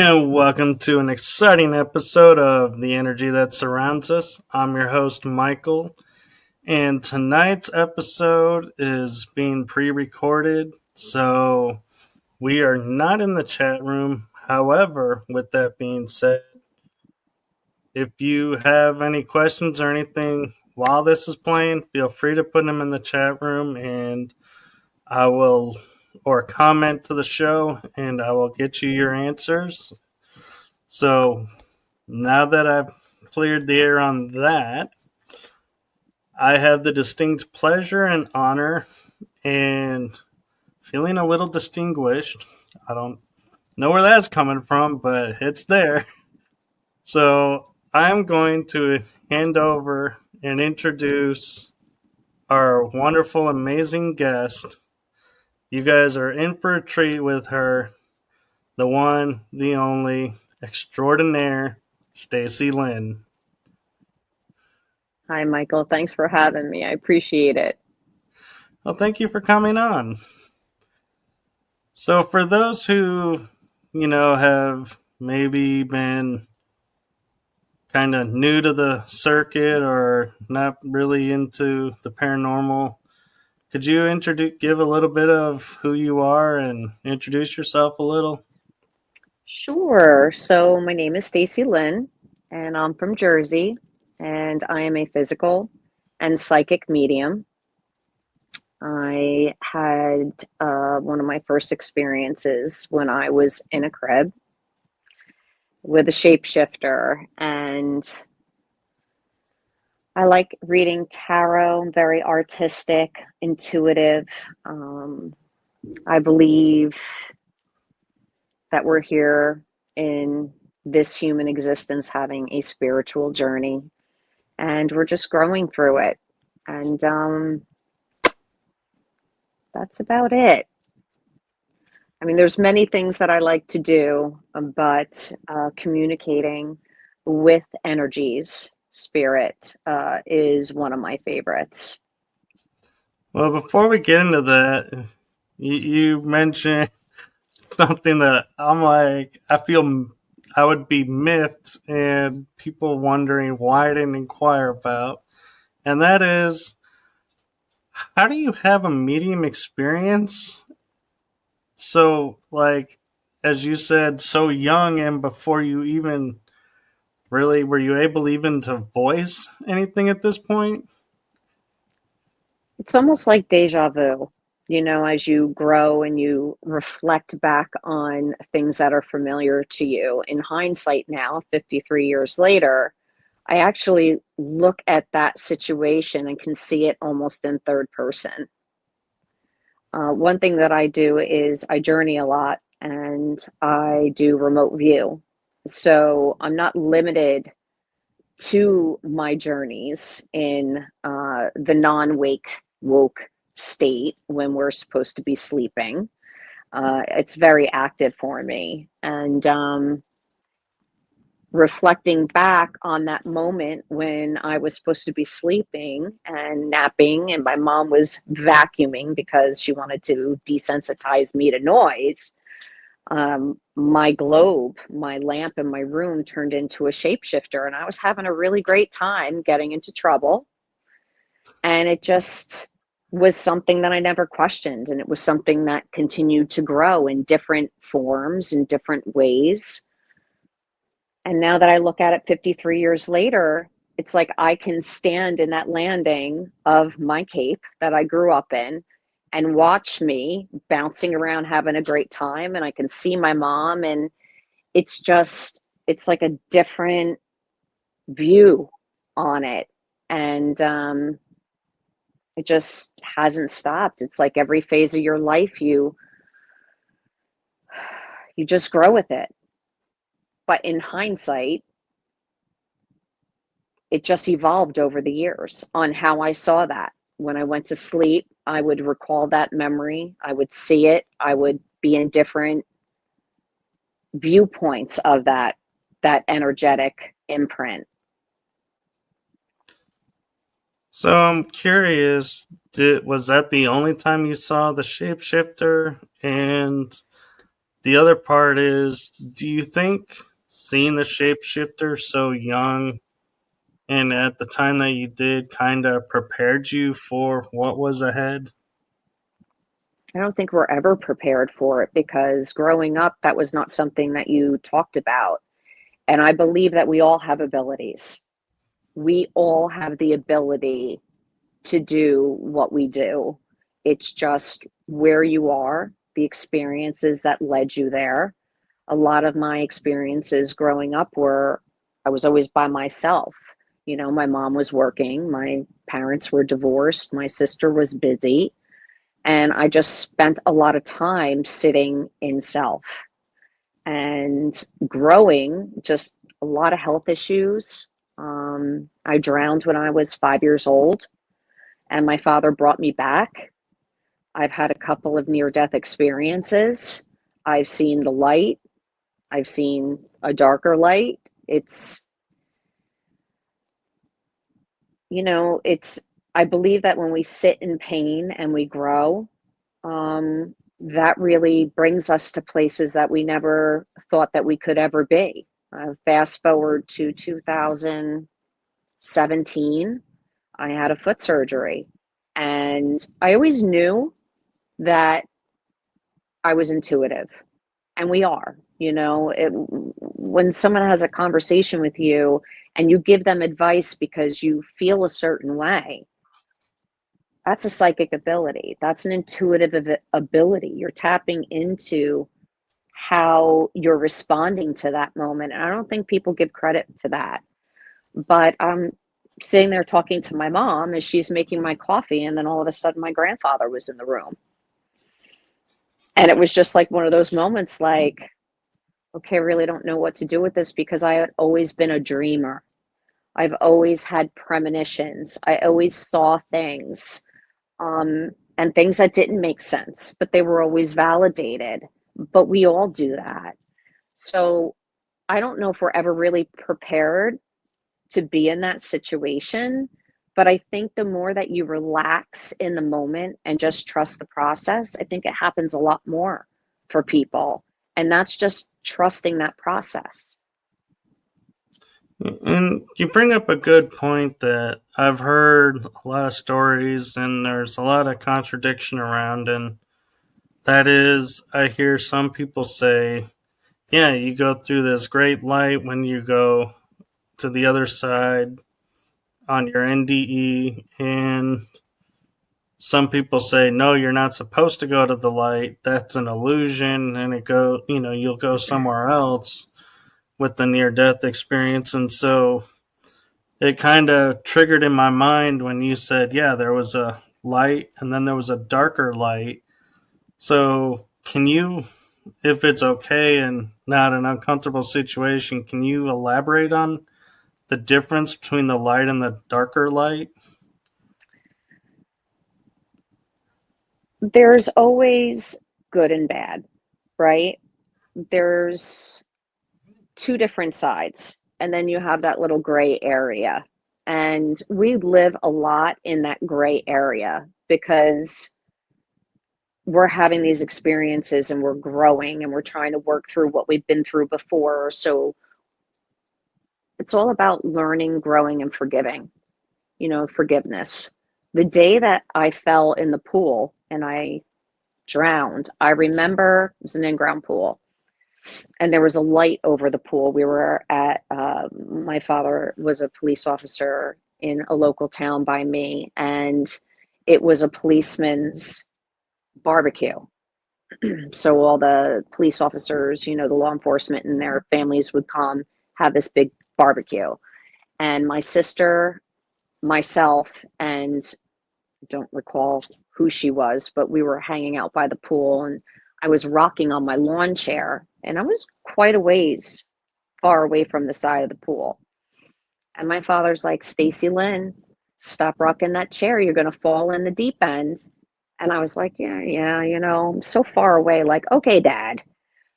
And welcome to an exciting episode of The Energy That Surrounds Us. I'm your host, Michael, and tonight's episode is being pre-recorded, so we are not in the chat room. However, with that being said, if you have any questions or anything while this is playing, feel free to put them in the chat room, and I will, or comment to the show, and I will get you your answers. So now that I've cleared the air on that, I have the distinct pleasure and honor and feeling a little distinguished. I don't know where that's coming from, but it's there. So I'm going to hand over and introduce our wonderful, amazing guest. You guys are in for a treat with her, the one, the only, extraordinaire, Stacey Lynne. Hi, Michael. Thanks for having me. I appreciate it. Well, thank you for coming on. So for those who, have maybe been kind of new to the circuit or not really into the paranormal, could you give a little bit of who you are and introduce yourself a little? Sure. So my name is Stacey Lynne, and I'm from Jersey, and I am a physical and psychic medium. I had one of my first experiences when I was in a crib with a shapeshifter, and I like reading tarot. I'm very artistic, intuitive. I believe that we're here in this human existence having a spiritual journey, and we're just growing through it. And that's about it. I mean, there's many things that I like to do, but communicating with energies, spirit, is one of my favorites. Well, before we get into that, you mentioned something that I'm like, I feel I would be miffed and people wondering why I didn't inquire about. And that is, how do you have a medium experience? So, like, as you said, so young, and before you even really, were you able even to voice anything at this point? It's almost like deja vu, as you grow and you reflect back on things that are familiar to you. In hindsight now, 53 years later, I actually look at that situation and can see it almost in third person. One thing that I do is I journey a lot and I do remote view. So I'm not limited to my journeys in the woke state when we're supposed to be sleeping. It's very active for me. And reflecting back on that moment when I was supposed to be sleeping and napping, and my mom was vacuuming because she wanted to desensitize me to noise. My globe, my lamp in my room turned into a shapeshifter, and I was having a really great time getting into trouble. And it just was something that I never questioned. And it was something that continued to grow in different forms, in different ways. And now that I look at it 53 years later, it's like I can stand in that landing of my cape that I grew up in and watch me bouncing around having a great time. And I can see my mom, and it's like a different view on it. And it just hasn't stopped. It's like every phase of your life, you just grow with it. But in hindsight, it just evolved over the years on how I saw that. When I went to sleep, I would recall that memory. I would see it. I would be in different viewpoints of that energetic imprint. So I'm curious, was that the only time you saw the shapeshifter? And the other part is, do you think seeing the shapeshifter so young and at the time that you did kind of prepared you for what was ahead? I don't think we're ever prepared for it because growing up, that was not something that you talked about. And I believe that we all have abilities. We all have the ability to do what we do. It's just where you are, the experiences that led you there. A lot of my experiences growing up were I was always by myself. You know, my mom was working, my parents were divorced, my sister was busy, and I just spent a lot of time sitting in self and growing, just a lot of health issues. I drowned when I was 5 years old, and my father brought me back. I've had a couple of near death experiences. I've seen the light, I've seen a darker light. It's, it's, I believe that when we sit in pain and we grow, that really brings us to places that we never thought that we could ever be. Fast forward to 2017, I had a foot surgery, and I always knew that I was intuitive, and we are. When someone has a conversation with you and you give them advice because you feel a certain way, that's a psychic ability. That's an intuitive ability. You're tapping into how you're responding to that moment. And I don't think people give credit to that. But I'm sitting there talking to my mom as she's making my coffee, and then all of a sudden my grandfather was in the room. And it was just like one of those moments like, okay, I really don't know what to do with this because I had always been a dreamer. I've always had premonitions. I always saw things, and things that didn't make sense, but they were always validated. But we all do that. So I don't know if we're ever really prepared to be in that situation. But I think the more that you relax in the moment and just trust the process, I think it happens a lot more for people. And that's just trusting that process. And you bring up a good point that I've heard a lot of stories and there's a lot of contradiction around. And that is, I hear some people say, yeah, you go through this great light when you go to the other side on your NDE. And some people say, no, you're not supposed to go to the light. That's an illusion. And you'll go somewhere else with the near death experience. And so it kind of triggered in my mind when you said, yeah, there was a light and then there was a darker light. So can you, if it's okay and not an uncomfortable situation, can you elaborate on the difference between the light and the darker light? There's always good and bad, right? There's two different sides, and then you have that little gray area. And we live a lot in that gray area because we're having these experiences and we're growing and we're trying to work through what we've been through before. So it's all about learning, growing, and forgiving, forgiveness. The day that I fell in the pool and I drowned, I remember it was an in-ground pool and there was a light over the pool. We were my father was a police officer in a local town by me, and it was a policeman's barbecue. So all the police officers, the law enforcement and their families would come have this big barbecue. And my sister, myself, and I don't recall who she was, but we were hanging out by the pool, and I was rocking on my lawn chair, and I was quite a ways far away from the side of the pool. And my father's like, Stacey Lynne, stop rocking that chair. You're going to fall in the deep end. And I was like, yeah, I'm so far away. Like, okay, Dad.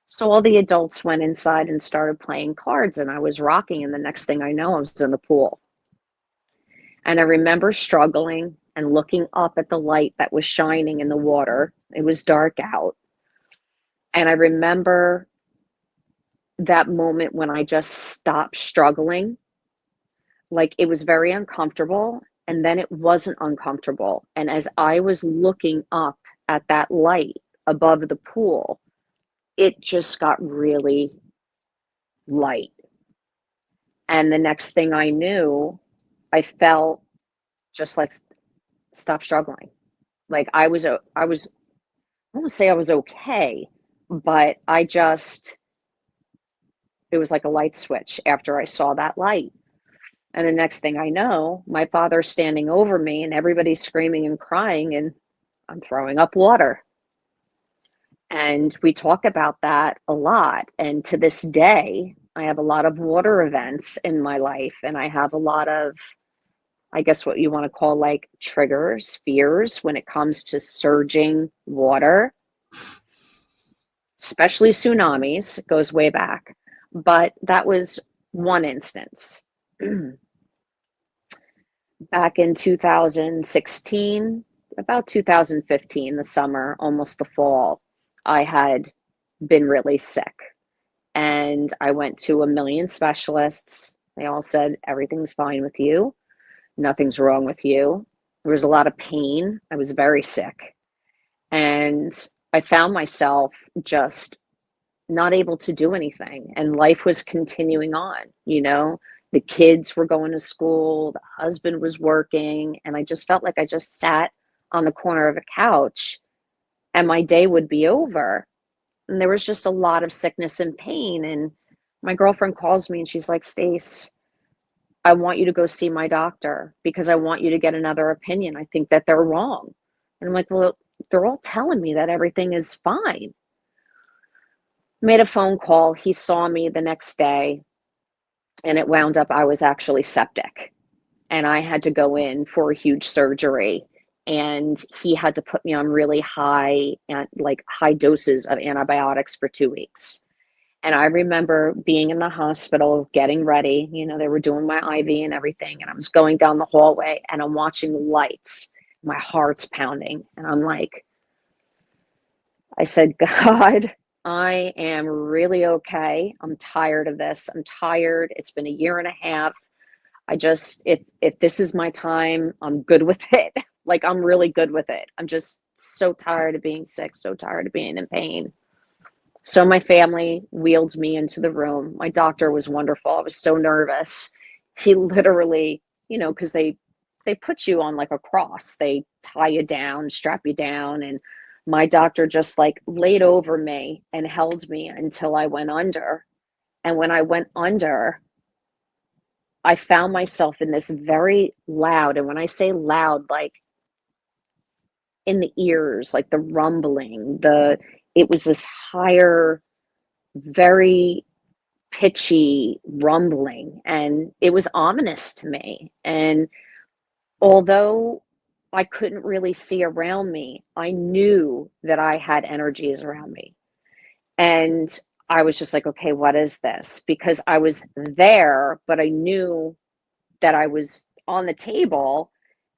So all the adults went inside and started playing cards, and I was rocking. And the next thing I know, I was in the pool. And I remember struggling and looking up at the light that was shining in the water. It was dark out. And I remember that moment when I just stopped struggling. Like, it was very uncomfortable, and then it wasn't uncomfortable. And as I was looking up at that light above the pool, it just got really light. And the next thing I knew, I felt just like stop struggling. Like I won't say I was okay, but it was like a light switch after I saw that light. And the next thing I know, my father's standing over me and everybody's screaming and crying, and I'm throwing up water. And we talk about that a lot. And to this day, I have a lot of water events in my life, and I have a lot of, I guess, what you want to call like triggers, fears when it comes to surging water, especially tsunamis. It goes way back. But that was one instance. Back in 2016, about 2015, the summer, almost the fall, I had been really sick. And I went to a million specialists. They all said, everything's fine with you. Nothing's wrong with you. There was a lot of pain. I was very sick. And I found myself just not able to do anything. And life was continuing on, you know? The kids were going to school, the husband was working, and I just felt like I just sat on the corner of a couch and my day would be over. And there was just a lot of sickness and pain. And my girlfriend calls me and she's like, Stace, I want you to go see my doctor because I want you to get another opinion. I think that they're wrong. And I'm like, well, they're all telling me that everything is fine. Made a phone call. He saw me the next day, and it wound up I was actually septic. And I had to go in for a huge surgery. And he had to put me on really high doses of antibiotics for 2 weeks. And I remember being in the hospital, getting ready. You know, they were doing my IV and everything. And I was going down the hallway and I'm watching lights. My heart's pounding. And I'm like, I said, God, I am really okay. I'm tired of this. I'm tired. It's been a year and a half. I just, if this is my time, I'm good with it. Like, I'm really good with it. I'm just so tired of being sick, so tired of being in pain. So my family wheeled me into the room. My doctor was wonderful. I was so nervous. He literally, you know, because they put you on like a cross. They tie you down, strap you down, and my doctor just like laid over me and held me until I went under. And when I went under, I found myself in this very loud, and when I say loud, like in the ears, like the rumbling, it was this higher, very pitchy rumbling, and it was ominous to me. And although I couldn't really see around me, I knew that I had energies around me. And I was just like, okay, what is this? Because I was there, but I knew that I was on the table.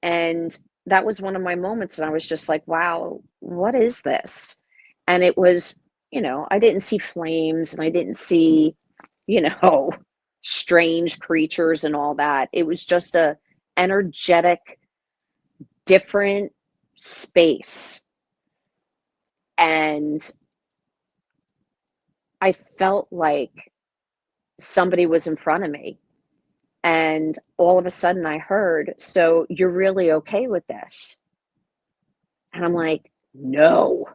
And that was one of my moments. And I was just like, wow, what is this? And it was, you know, I didn't see flames and I didn't see, you know, strange creatures and all that. It was just a energetic, different space. And I felt like somebody was in front of me. And all of a sudden I heard, so you're really okay with this? And I'm like, no.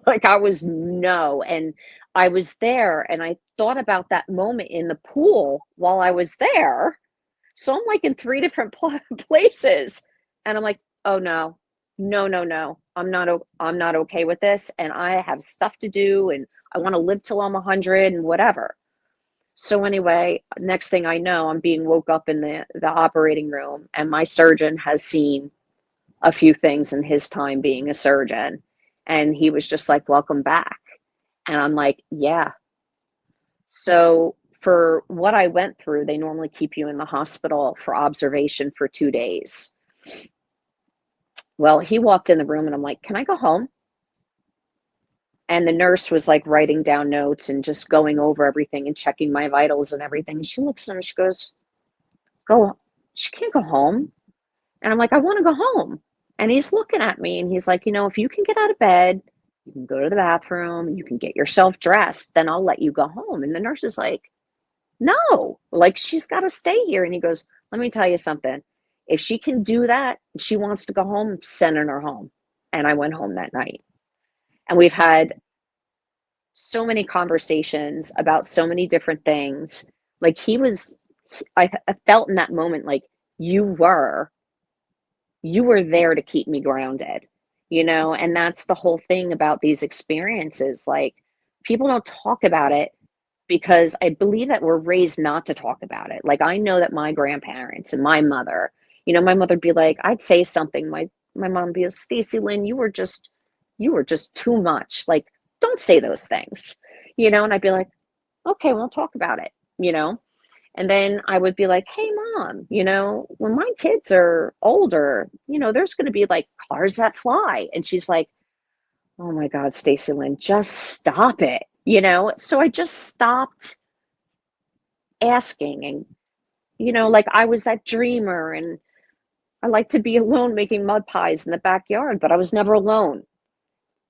Like, I was no. And I was there and I thought about that moment in the pool while I was there. So I'm like in three different places. And I'm like, oh no, no, no, no. I'm not okay with this. And I have stuff to do and I want to live till I'm 100 and whatever. So anyway, next thing I know, I'm being woke up in the operating room, and my surgeon has seen a few things in his time being a surgeon. And he was just like, welcome back. And I'm like, yeah. So for what I went through, they normally keep you in the hospital for observation for 2 days. Well, he walked in the room and I'm like, can I go home? And the nurse was like writing down notes and just going over everything and checking my vitals and everything. She looks at him, she goes, go, she can't go home. And I'm like, I want to go home. And he's looking at me and he's like, if you can get out of bed, you can go to the bathroom, you can get yourself dressed, then I'll let you go home. And the nurse is like, no, like she's got to stay here. And he goes, let me tell you something. If she can do that, she wants to go home, sending her home. And I went home that night. And we've had so many conversations about so many different things. Like I felt in that moment like you were there to keep me grounded, and that's the whole thing about these experiences. Like, people don't talk about it because I believe that we're raised not to talk about it. Like, I know that my grandparents and my mother, my mother'd be like, I'd say something, my mom would be like, Stacey Lynne, you were just too much. Like, don't say those things, and I'd be like, okay, we'll talk about it. And then I would be like, hey, mom, when my kids are older, there's going to be like cars that fly. And she's like, oh my God, Stacey Lynne, just stop it. So I just stopped asking. And, like, I was that dreamer and I like to be alone making mud pies in the backyard, but I was never alone.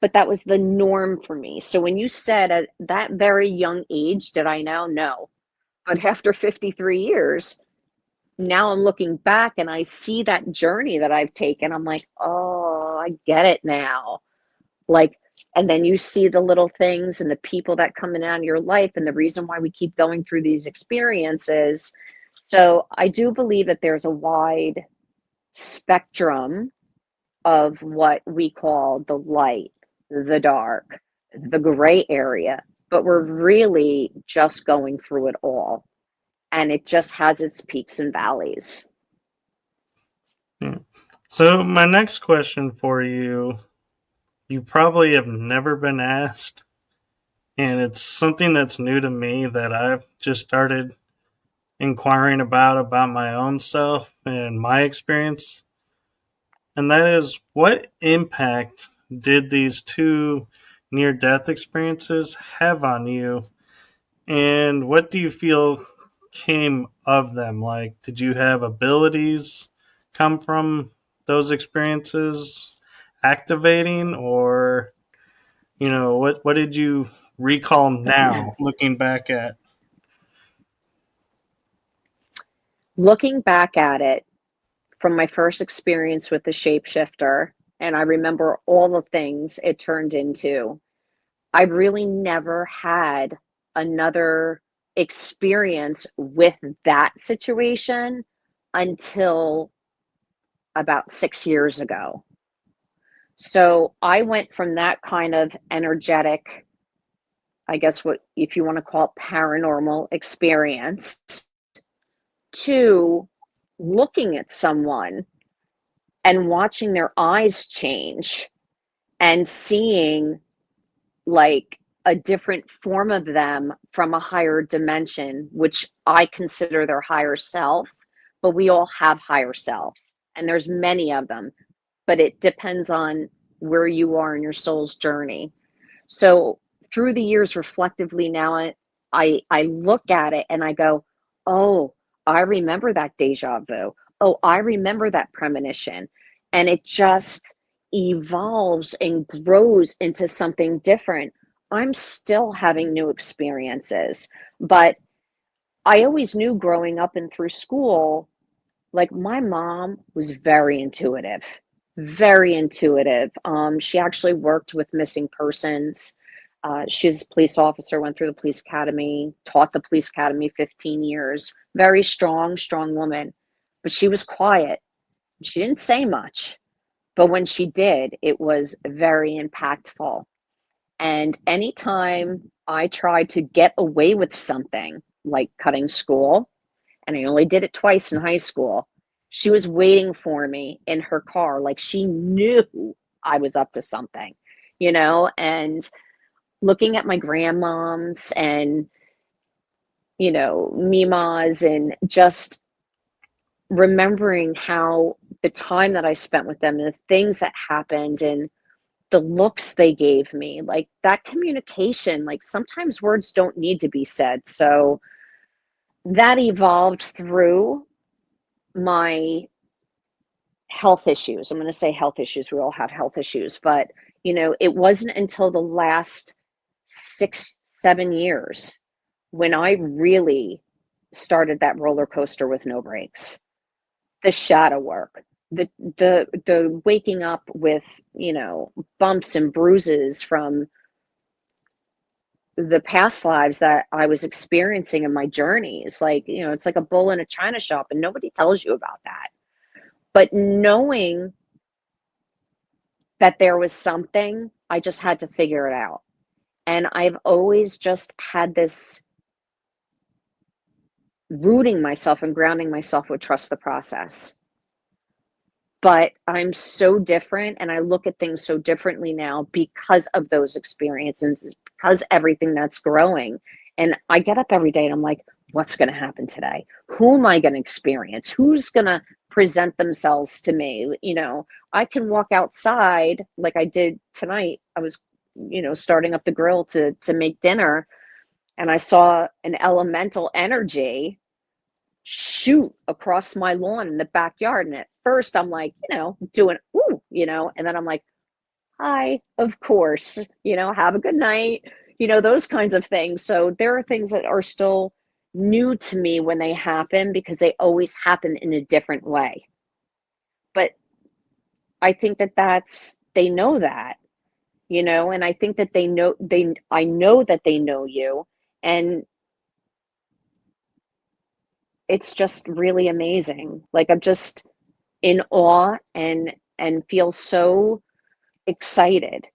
But that was the norm for me. So when you said at that very young age, did I know? No. But after 53 years, now I'm looking back and I see that journey that I've taken. I'm like, oh, I get it now. Like, and then you see the little things and the people that come in and out of your life and the reason why we keep going through these experiences. So I do believe that there's a wide spectrum of what we call the light, the dark, the gray area, but we're really just going through it all. And it just has its peaks and valleys. So my next question for you probably have never been asked, and it's something that's new to me that I've just started inquiring about my own self and my experience. And that is, what impact did these two near-death experiences have on you? And what do you feel came of them? Like, did you have abilities come from those experiences activating, or what did you recall now looking back at? Looking back at it from my first experience with the shapeshifter, and I remember all the things it turned into, I really never had another experience with that situation until about 6 years ago. So I went from that kind of energetic, I guess what, if you want to call it, paranormal experience, to looking at someone and watching their eyes change and seeing like a different form of them from a higher dimension, which I consider their higher self. But we all have higher selves, and there's many of them, but it depends on where you are in your soul's journey. So through the years, reflectively now, I look at it and I go, oh, I remember that deja vu. Oh, I remember that premonition. And it just evolves and grows into something different. I'm still having new experiences, but I always knew growing up and through school, like, my mom was very intuitive, very intuitive. She actually worked with missing persons. She's a police officer, went through the police academy, taught the police academy 15 years. Very strong, strong woman, but she was quiet. She didn't say much, but when she did, it was very impactful. And anytime I tried to get away with something like cutting school, and I only did it twice in high school, she was waiting for me in her car. Like, she knew I was up to something, and looking at my grandmoms and, Mimas, and just remembering how the time that I spent with them and the things that happened. And the looks they gave me, like that communication, like sometimes words don't need to be said. So that evolved through my health issues. I'm going to say health issues. We all have health issues, but it wasn't until the last 6, 7 years when I really started that roller coaster with no brakes. The shadow work, the waking up with, bumps and bruises from the past lives that I was experiencing in my journeys. Like, it's like a bull in a china shop and nobody tells you about that. But knowing that there was something, I just had to figure it out. And I've always just had this rooting myself and grounding myself with trust the process. But I'm so different and I look at things so differently now because of those experiences, because everything that's growing. And I get up every day and I'm like, what's going to happen today? Who am I going to experience? Who's going to present themselves to me? I can walk outside like I did tonight. I was, starting up the grill to make dinner, and I saw an elemental energy shoot across my lawn in the backyard. And at first I'm like, doing, ooh, and then I'm like, hi, of course, have a good night, those kinds of things. So there are things that are still new to me when they happen because they always happen in a different way. But I think they know that, and I think that I know that they know you. And it's just really amazing. Like I'm just in awe and feel so excited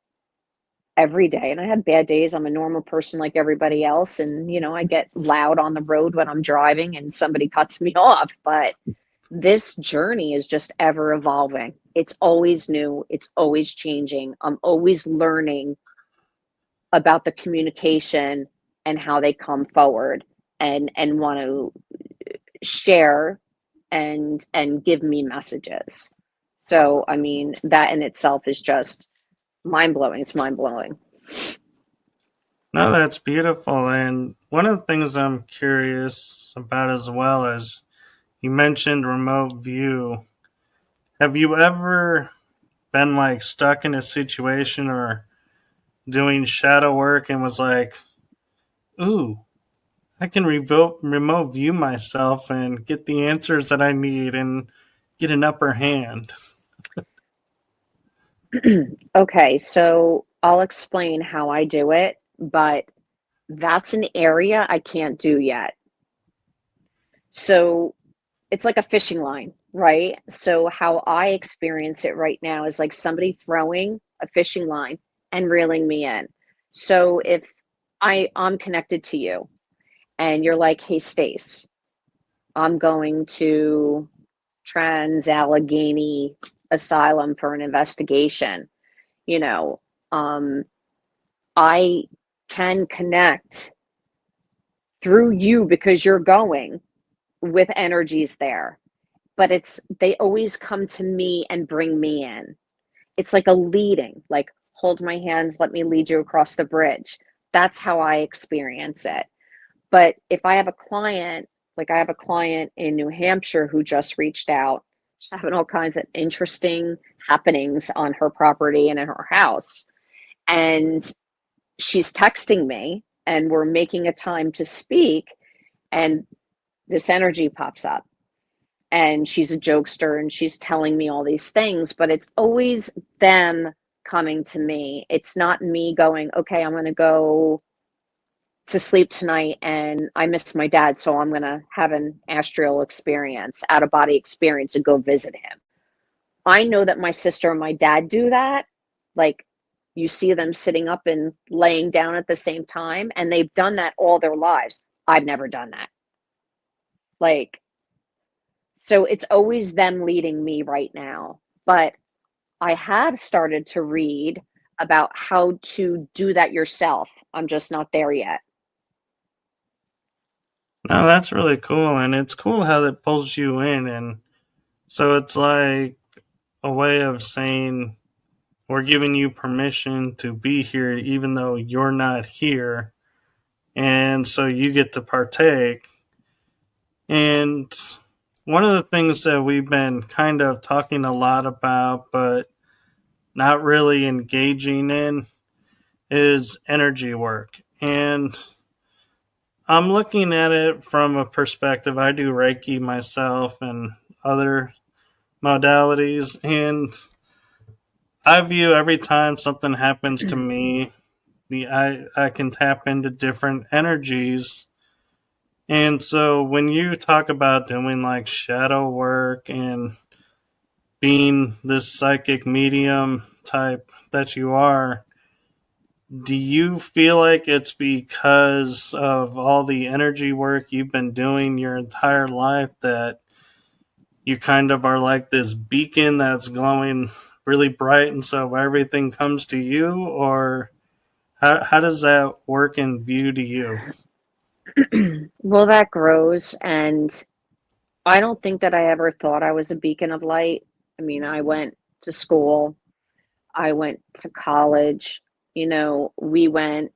every day. And I have bad days. I'm a normal person like everybody else. And, I get loud on the road when I'm driving and somebody cuts me off. But this journey is just ever evolving. It's always new. It's always changing. I'm always learning about the communication and how they come forward and want to share and give me messages. So I mean, that in itself is just mind-blowing. It's mind-blowing. No, that's beautiful. And one of the things I'm curious about as well is you mentioned remote view. Have you ever been like stuck in a situation or doing shadow work and was like, ooh, I can remote view myself and get the answers that I need and get an upper hand? Okay, so I'll explain how I do it, but that's an area I can't do yet. So it's like a fishing line, right? So how I experience it right now is like somebody throwing a fishing line and reeling me in. So if I'm connected to you and you're like, hey, Stace, I'm going to Trans Allegheny Asylum for an investigation, you know, um, I can connect through you because you're going with energies there. But they always come to me and bring me in. It's like a leading, like hold my hands, let me lead you across the bridge. That's how I experience it. But if I have a client, like I have a client in New Hampshire who just reached out, she's having all kinds of interesting happenings on her property and in her house. And she's texting me and we're making a time to speak. And this energy pops up. And she's a jokester and she's telling me all these things, but it's always them coming to me. It's not me going, okay, I'm going to go to sleep tonight and I miss my dad, so I'm going to have an astral experience, out of body experience, and go visit him. I know that my sister and my dad do that. Like, you see them sitting up and laying down at the same time, and they've done that all their lives. I've never done that. Like, so it's always them leading me right now. But I have started to read about how to do that yourself. I'm just not there yet. No, that's really cool. And it's cool how that pulls you in. And so it's like a way of saying, we're giving you permission to be here even though you're not here. And so you get to partake. And one of the things that we've been kind of talking a lot about, but not really engaging in, is energy work. And I'm looking at it from a perspective. I do Reiki myself and other modalities. And I view every time something happens to me, I can tap into different energies. And so when you talk about doing like shadow work and being this psychic medium type that you are, do you feel like it's because of all the energy work you've been doing your entire life that you kind of are like this beacon that's glowing really bright and so everything comes to you? Or how does that work in view to you? Well, that grows, and I don't think that I ever thought I was a beacon of light. I mean, I went to school, I went to college, we went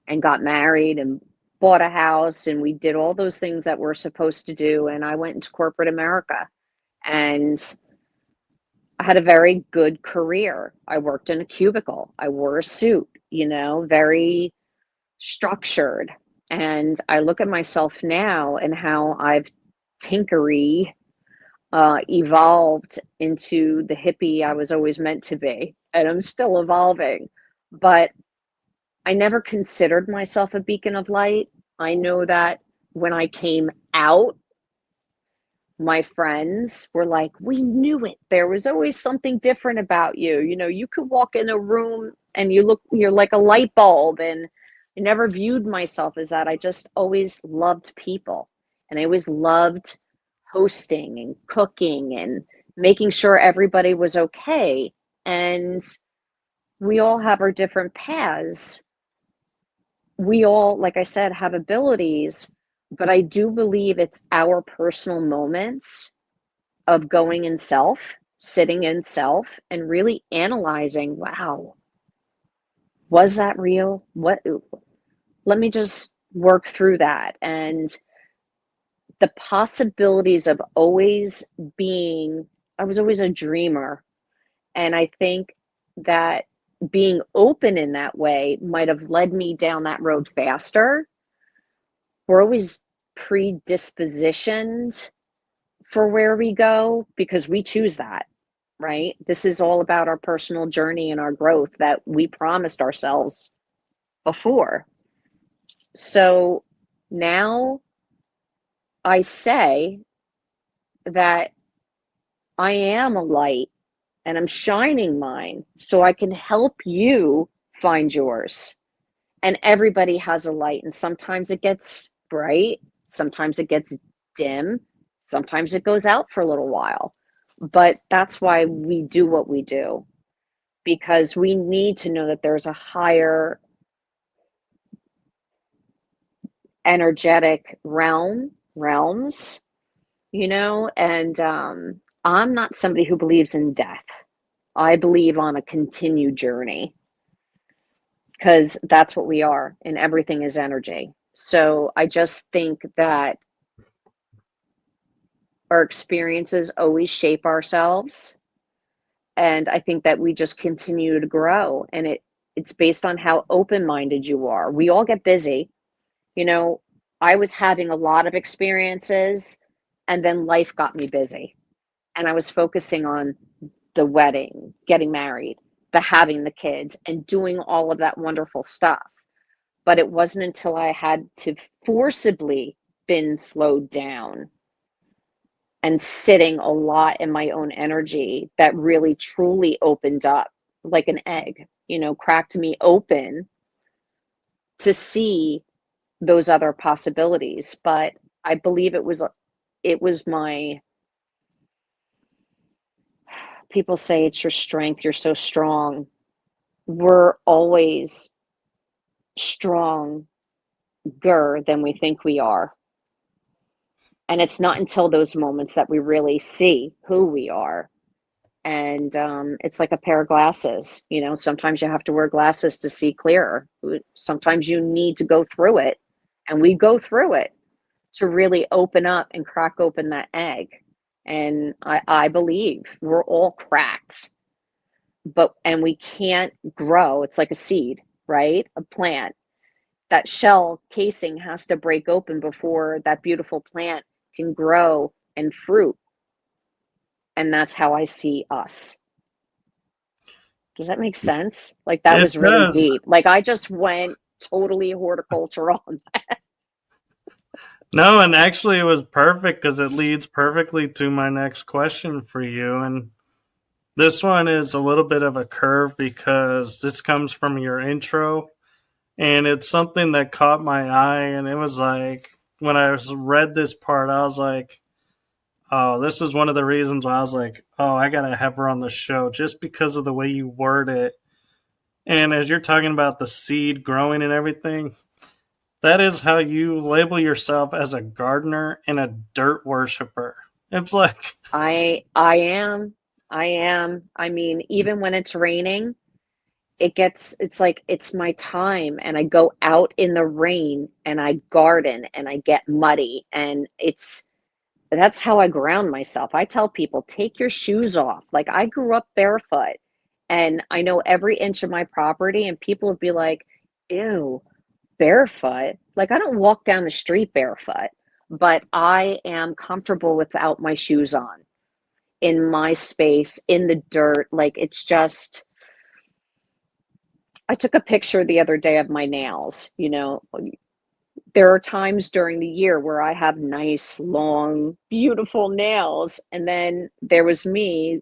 and got married and bought a house, and we did all those things that we're supposed to do. And I went into corporate America, and I had a very good career. I worked in a cubicle, I wore a suit, very structured. And I look at myself now and how I've tinkery evolved into the hippie I was always meant to be. And I'm still evolving. But I never considered myself a beacon of light. I know that when I came out, my friends were like, "We knew it. There was always something different about you. You could walk in a room and you're like a light bulb." And I never viewed myself as that. I just always loved people. And I always loved hosting and cooking and making sure everybody was okay. And we all have our different paths. We all, like I said, have abilities, but I do believe it's our personal moments of going in self, sitting in self, and really analyzing, wow, was that real? Let me just work through that. And the possibilities of always being, I was always a dreamer. And I think that being open in that way might have led me down that road faster. We're always predispositioned for where we go because we choose that, right? This is all about our personal journey and our growth that we promised ourselves before. So now I say that I am a light and I'm shining mine so I can help you find yours. And everybody has a light, and sometimes it gets bright, sometimes it gets dim, sometimes it goes out for a little while. But that's why we do what we do, because we need to know that there's a higher energetic realms, and I'm not somebody who believes in death. I believe on a continued journey because that's what we are, and everything is energy. So I just think that our experiences always shape ourselves, and I think that we just continue to grow, and it's based on how open-minded you are. We all get busy. You know, I was having a lot of experiences, and then life got me busy. And I was focusing on the wedding, getting married, the having the kids, and doing all of that wonderful stuff. But it wasn't until I had to forcibly been slowed down and sitting a lot in my own energy that really truly opened up like an egg, cracked me open to see those other possibilities. But I believe it was my, people say it's your strength, you're so strong. We're always stronger than we think we are. And it's not until those moments that we really see who we are. And it's like a pair of glasses. Sometimes you have to wear glasses to see clearer. Sometimes you need to go through it, and we go through it to really open up and crack open that egg. And I believe we're all cracked, and we can't grow. It's like a seed, right? A plant. That shell casing has to break open before that beautiful plant can grow and fruit. And that's how I see us. Does that make sense? Like, that It was really does. deep. Like, I just went totally horticultural on that. No, and actually it was perfect because it leads perfectly to my next question for you. And this one is a little bit of a curve because this comes from your intro, and it's something that caught my eye. And it was like, when I read this part, I was like, oh, this is one of the reasons why I was like, oh, I got to have her on the show just because of the way you word it. And as you're talking about the seed growing and everything, that is how you label yourself as a gardener and a dirt worshiper. It's like, I am. I am. I mean, even when it's raining, it's like it's my time, and I go out in the rain and I garden and I get muddy, and that's how I ground myself. I tell people, take your shoes off. Like, I grew up barefoot, and I know every inch of my property, and people would be like, ew, barefoot. Like, I don't walk down the street barefoot, but I am comfortable without my shoes on in my space, in the dirt. Like, it's just, I took a picture the other day of my nails. There are times during the year where I have nice, long, beautiful nails. And then there was me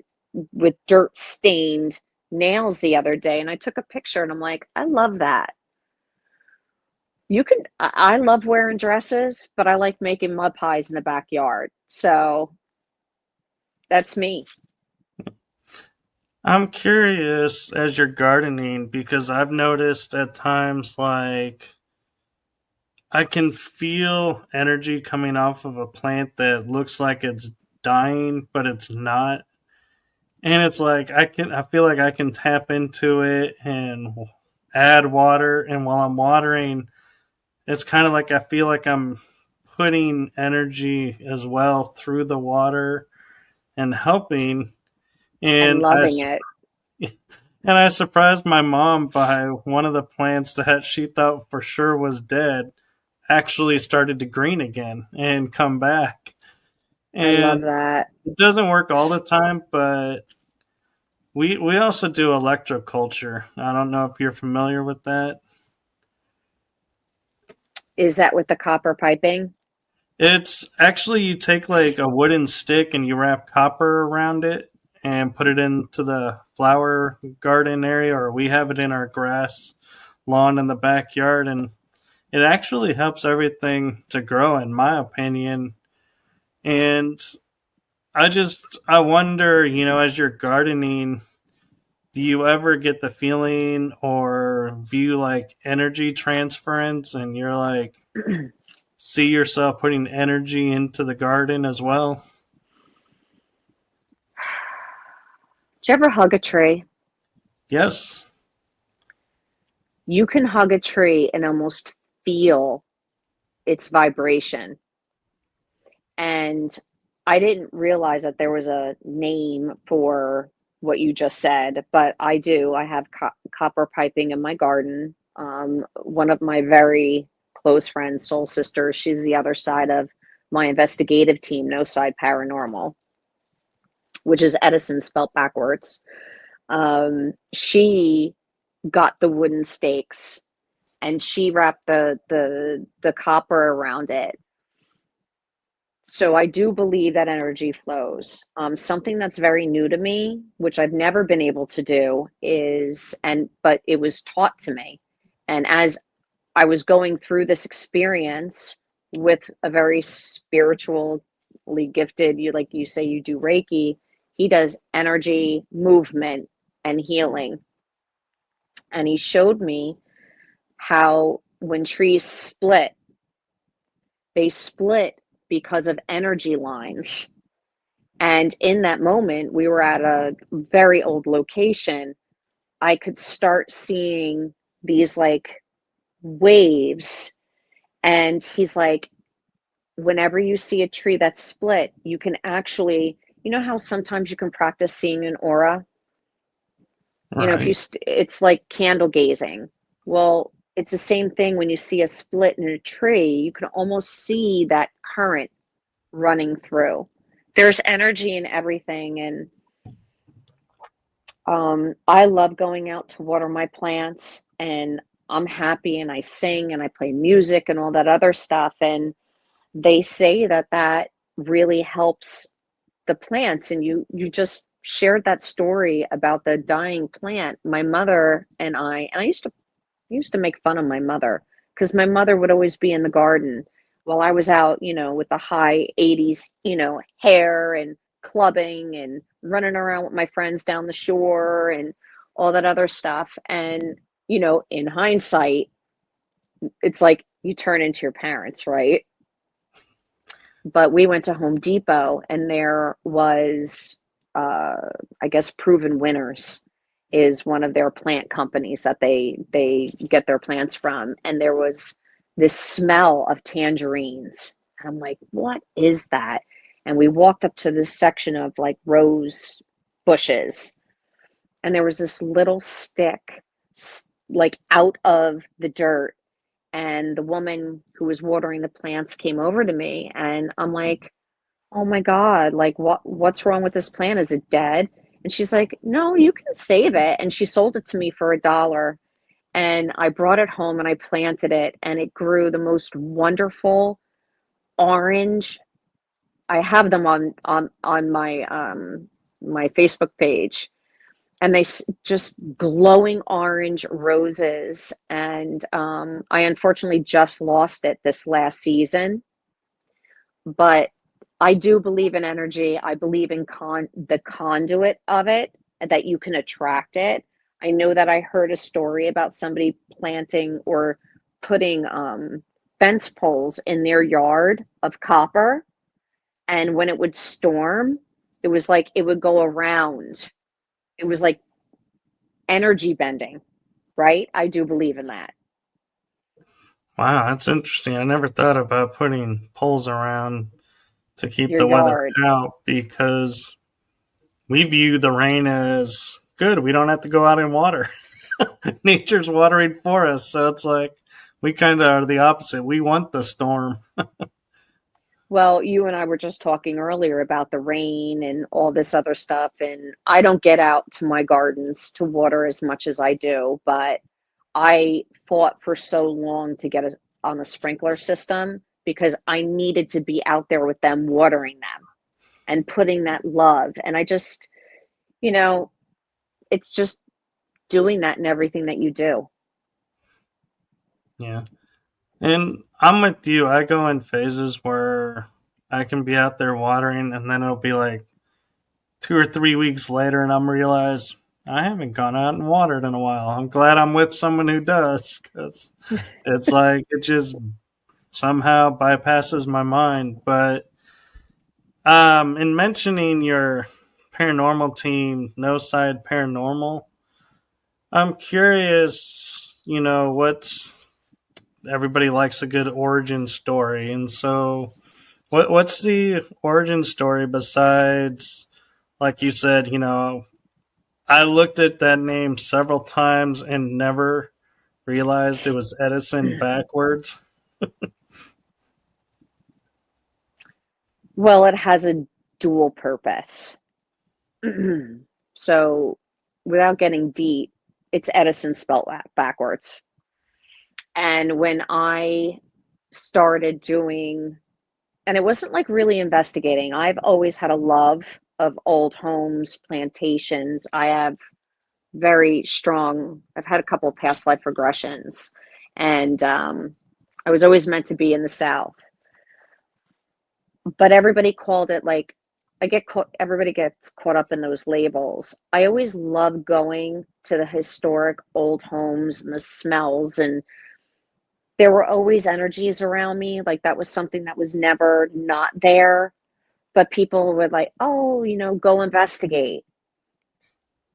with dirt stained nails the other day. And I took a picture and I'm like, I love that. I love wearing dresses, but I like making mud pies in the backyard. So that's me. I'm curious as you're gardening because I've noticed at times like I can feel energy coming off of a plant that looks like it's dying, but it's not. And it's like I feel like I can tap into it and add water, and while I'm watering, it's kind of like I feel like I'm putting energy as well through the water and helping. And And loving it. I surprised my mom by one of the plants that she thought for sure was dead actually started to green again and come back. I love And that. it doesn't work all the time, but we also do electroculture. I don't know if you're familiar with that. Is that with the copper piping? It's actually, you take like a wooden stick and you wrap copper around it and put it into the flower garden area, or we have it in our grass lawn in the backyard, and it actually helps everything to grow, in my opinion. And I wonder, as you're gardening, do you ever get the feeling or view like energy transference, and you're like, see yourself putting energy into the garden as well? Do you ever hug a tree? Yes. You can hug a tree and almost feel its vibration. And I didn't realize that there was a name for what you just said, but I do. I have copper piping in my garden. One of my very close friends, soul sister, she's the other side of my investigative team, No Side Paranormal, which is Edison spelt backwards. She got the wooden stakes and she wrapped the copper around it. So I do believe that energy flows. Something that's very new to me, which I've never been able to do, but it was taught to me. And as I was going through this experience with a very spiritually gifted, like you say, you do Reiki, he does energy movement and healing. And he showed me how when trees split, they split because of energy lines. And in that moment, we were at a very old location. I could start seeing these like waves. And he's like, whenever you see a tree that's split, you can actually, you know how sometimes you can practice seeing an aura? You know, if you, Right. it's like candle gazing. Well, it's the same thing when you see a split in a tree, you can almost see that current running through. There's energy in everything. And I love going out to water my plants, and I'm happy and I sing and I play music and all that other stuff. And they say that that really helps the plants. And you just shared that story about the dying plant. My mother and I used to make fun of my mother because my mother would always be in the garden while I was out, you know, with the high 80s, you know, hair and clubbing and running around with my friends down the shore and all that other stuff. And, you know, in hindsight, it's like you turn into your parents, right? But we went to Home Depot and there was, I guess, Proven Winners is one of their plant companies that they get their plants from, and there was this smell of tangerines. And I'm like, what is that? And we walked up to this section of like rose bushes, and there was this little stick like out of the dirt, and the woman who was watering the plants came over to me, and I'm like, oh my God, like what's wrong with this plant? Is it dead? And she's like, no, you can save it. And she sold it to me for $1. And I brought it home and I planted it, and it grew the most wonderful orange. I have them on my my Facebook page, and they just glowing orange roses. And I unfortunately just lost it this last season, but I do believe in energy. I believe in the conduit of it, that you can attract it. I know that I heard a story about somebody planting or putting fence poles in their yard of copper, and when it would storm, it was like it would go around. It was like energy bending, right? I do believe in that. Wow, that's interesting. I never thought about putting poles around to keep Your the weather yard. out because we view the rain as good. We don't have to go out and water. Nature's watering for us. So it's like we kind of are the opposite. We want the storm. Well, you and I were just talking earlier about the rain and all this other stuff, and I don't get out to my gardens to water as much as I do, but I fought for so long to get on a sprinkler system because I needed to be out there with them, watering them and putting that love. And I just, you know, it's just doing that in everything that you do. Yeah. And I'm with you. I go in phases where I can be out there watering, and then it'll be like 2 or 3 weeks later, and I'm realize I haven't gone out and watered in a while. I'm glad I'm with someone who does, because it's like it just somehow bypasses my mind. But in mentioning your paranormal team, No Side Paranormal, I'm curious. What's everybody likes a good origin story, and so what's the origin story besides, like you said, I looked at that name several times and never realized it was Edison backwards. Well, it has a dual purpose. So, without getting deep, it's Edison spelled backwards. And when I started doing, and it wasn't like really investigating, I've always had a love of old homes, plantations. I have very strong, I've had a couple of past life regressions, and I was always meant to be in the South. But everybody called it like, everybody gets caught up in those labels. I always love going to the historic old homes and the smells, and there were always energies around me. Like that was something that was never not there. but people would like, oh, go investigate.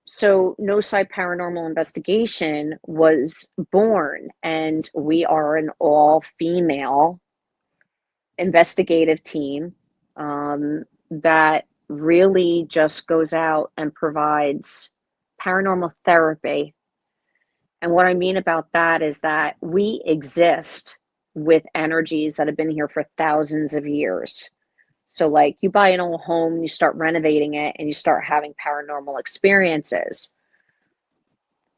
So No Side Paranormal Investigation was born, and we are an all-female investigative team that really just goes out and provides paranormal therapy. And what I mean about that is that we exist with energies that have been here for thousands of years. So, like, you buy an old home, you start renovating it, and you start having paranormal experiences.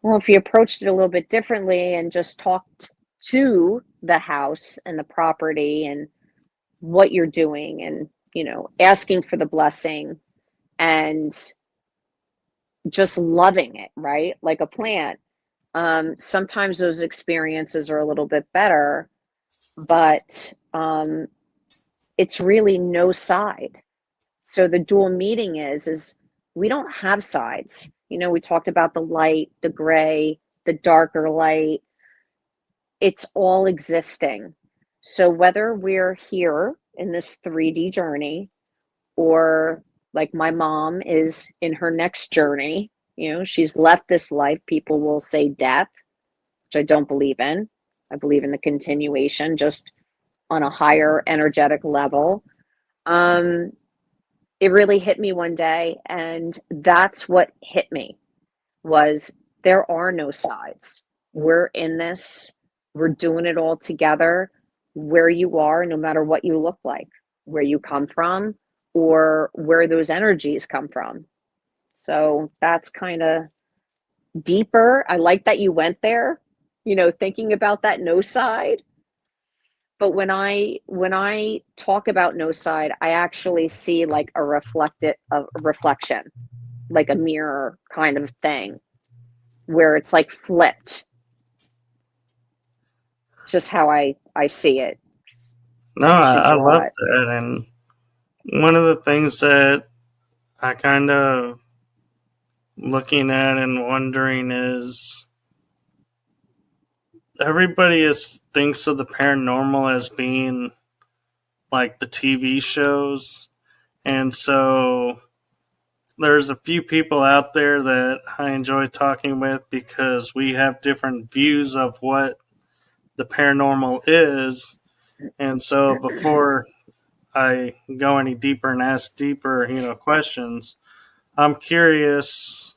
Well, if you approached it a little bit differently and just talked to the house and the property and what you're doing, and, asking for the blessing and just loving it, right? Like a plant. Sometimes those experiences are a little bit better, but it's really no side. So the dual meaning is we don't have sides. We talked about the light, the gray, the darker light. It's all existing. So whether we're here in this 3D journey, or like my mom is in her next journey, she's left this life. People will say death, which I don't believe in. I believe in the continuation, just on a higher energetic level. It really hit me one day, and that's what hit me, was there are no sides. We're in this, we're doing it all together, where you are, no matter what you look like, where you come from, or where those energies come from. So that's kind of deeper. I like that you went there, thinking about that no side. But when I talk about no side, I actually see like a reflection, like a mirror kind of thing, where it's like flipped. Just how I see it. No, Should I draw love it. that. And one of the things that I kind of looking at and wondering is thinks of the paranormal as being like the TV shows. And so there's a few people out there that I enjoy talking with because we have different views of what the paranormal is. And so before I go any deeper and ask deeper, questions, I'm curious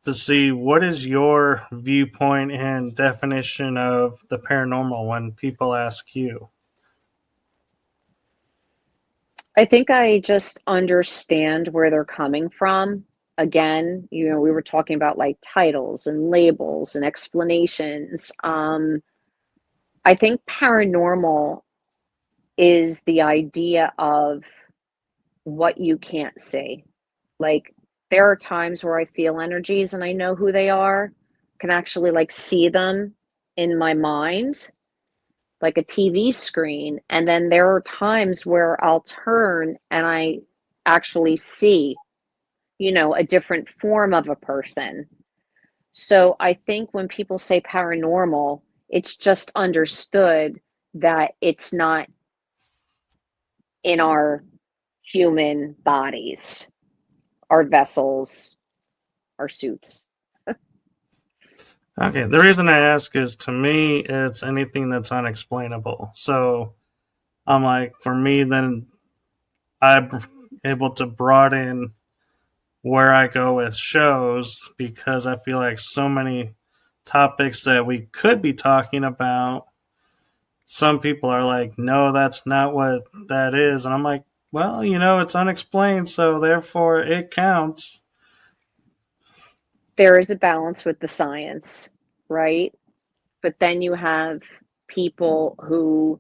to see what is your viewpoint and definition of the paranormal when people ask you. I think I just understand where they're coming from. Again, we were talking about like titles and labels and explanations. I think paranormal is the idea of what you can't see. Like, there are times where I feel energies and I know who they are, can actually like see them in my mind, like a TV screen. And then there are times where I'll turn and I actually see, a different form of a person. So I think when people say paranormal, it's just understood that it's not in our human bodies, our vessels, our suits. Okay, the reason I ask is to me, it's anything that's unexplainable. So I'm like, for me, then I'm able to broaden where I go with shows because I feel like so many topics that we could be talking about, some people are like, no, that's not what that is. And I'm like, well, it's unexplained, so therefore it counts. There is a balance with the science, right? But then you have people who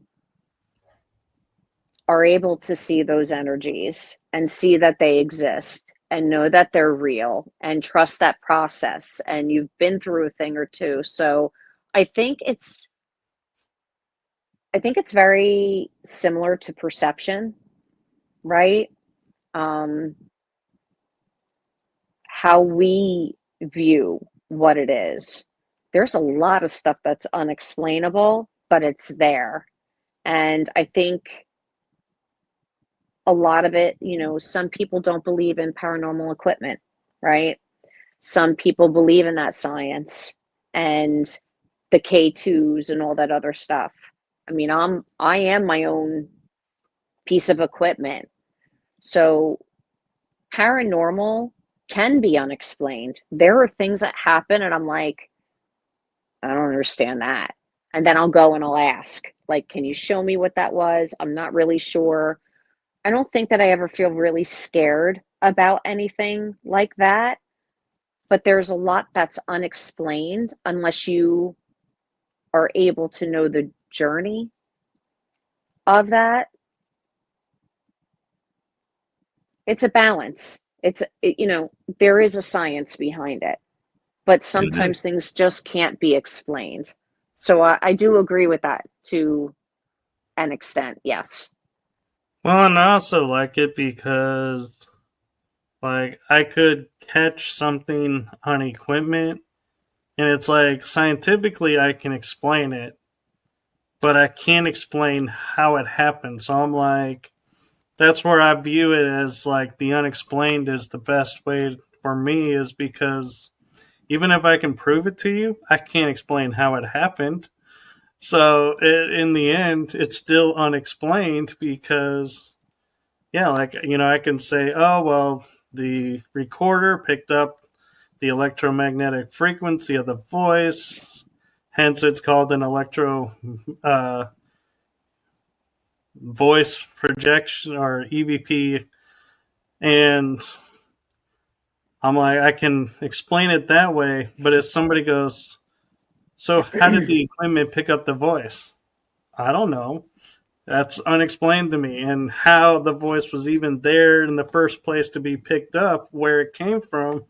are able to see those energies and see that they exist and know that they're real and trust that process. And you've been through a thing or two. So I think it's I think it's very similar to perception, right? Um, how we view what it is. There's a lot of stuff that's unexplainable, but it's there. And I think a lot of it, some people don't believe in paranormal equipment, right? Some people believe in that science and the K2s and all that other stuff. I mean, I am my own piece of equipment. So paranormal can be unexplained. There are things that happen and I'm like, I don't understand that. And then I'll go and I'll ask, like, can you show me what that was? I'm not really sure. I don't think that I ever feel really scared about anything like that, but there's a lot that's unexplained unless you are able to know the journey of that. It's a balance. There is a science behind it, but It is. sometimes things just can't be explained. So I do agree with that to an extent, yes. Well, and I also like it because, like, I could catch something on equipment, and it's like scientifically I can explain it, but I can't explain how it happened. So I'm like, that's where I view it as like the unexplained is the best way for me, is because even if I can prove it to you, I can't explain how it happened. So in the end, it's still unexplained because, yeah, like, I can say, oh, well, the recorder picked up the electromagnetic frequency of the voice. Hence, it's called an electro uh, voice projection, or EVP. And I'm like, I can explain it that way. But if somebody goes, so how did the equipment pick up the voice? I don't know. That's unexplained to me. And how the voice was even there in the first place to be picked up, where it came from,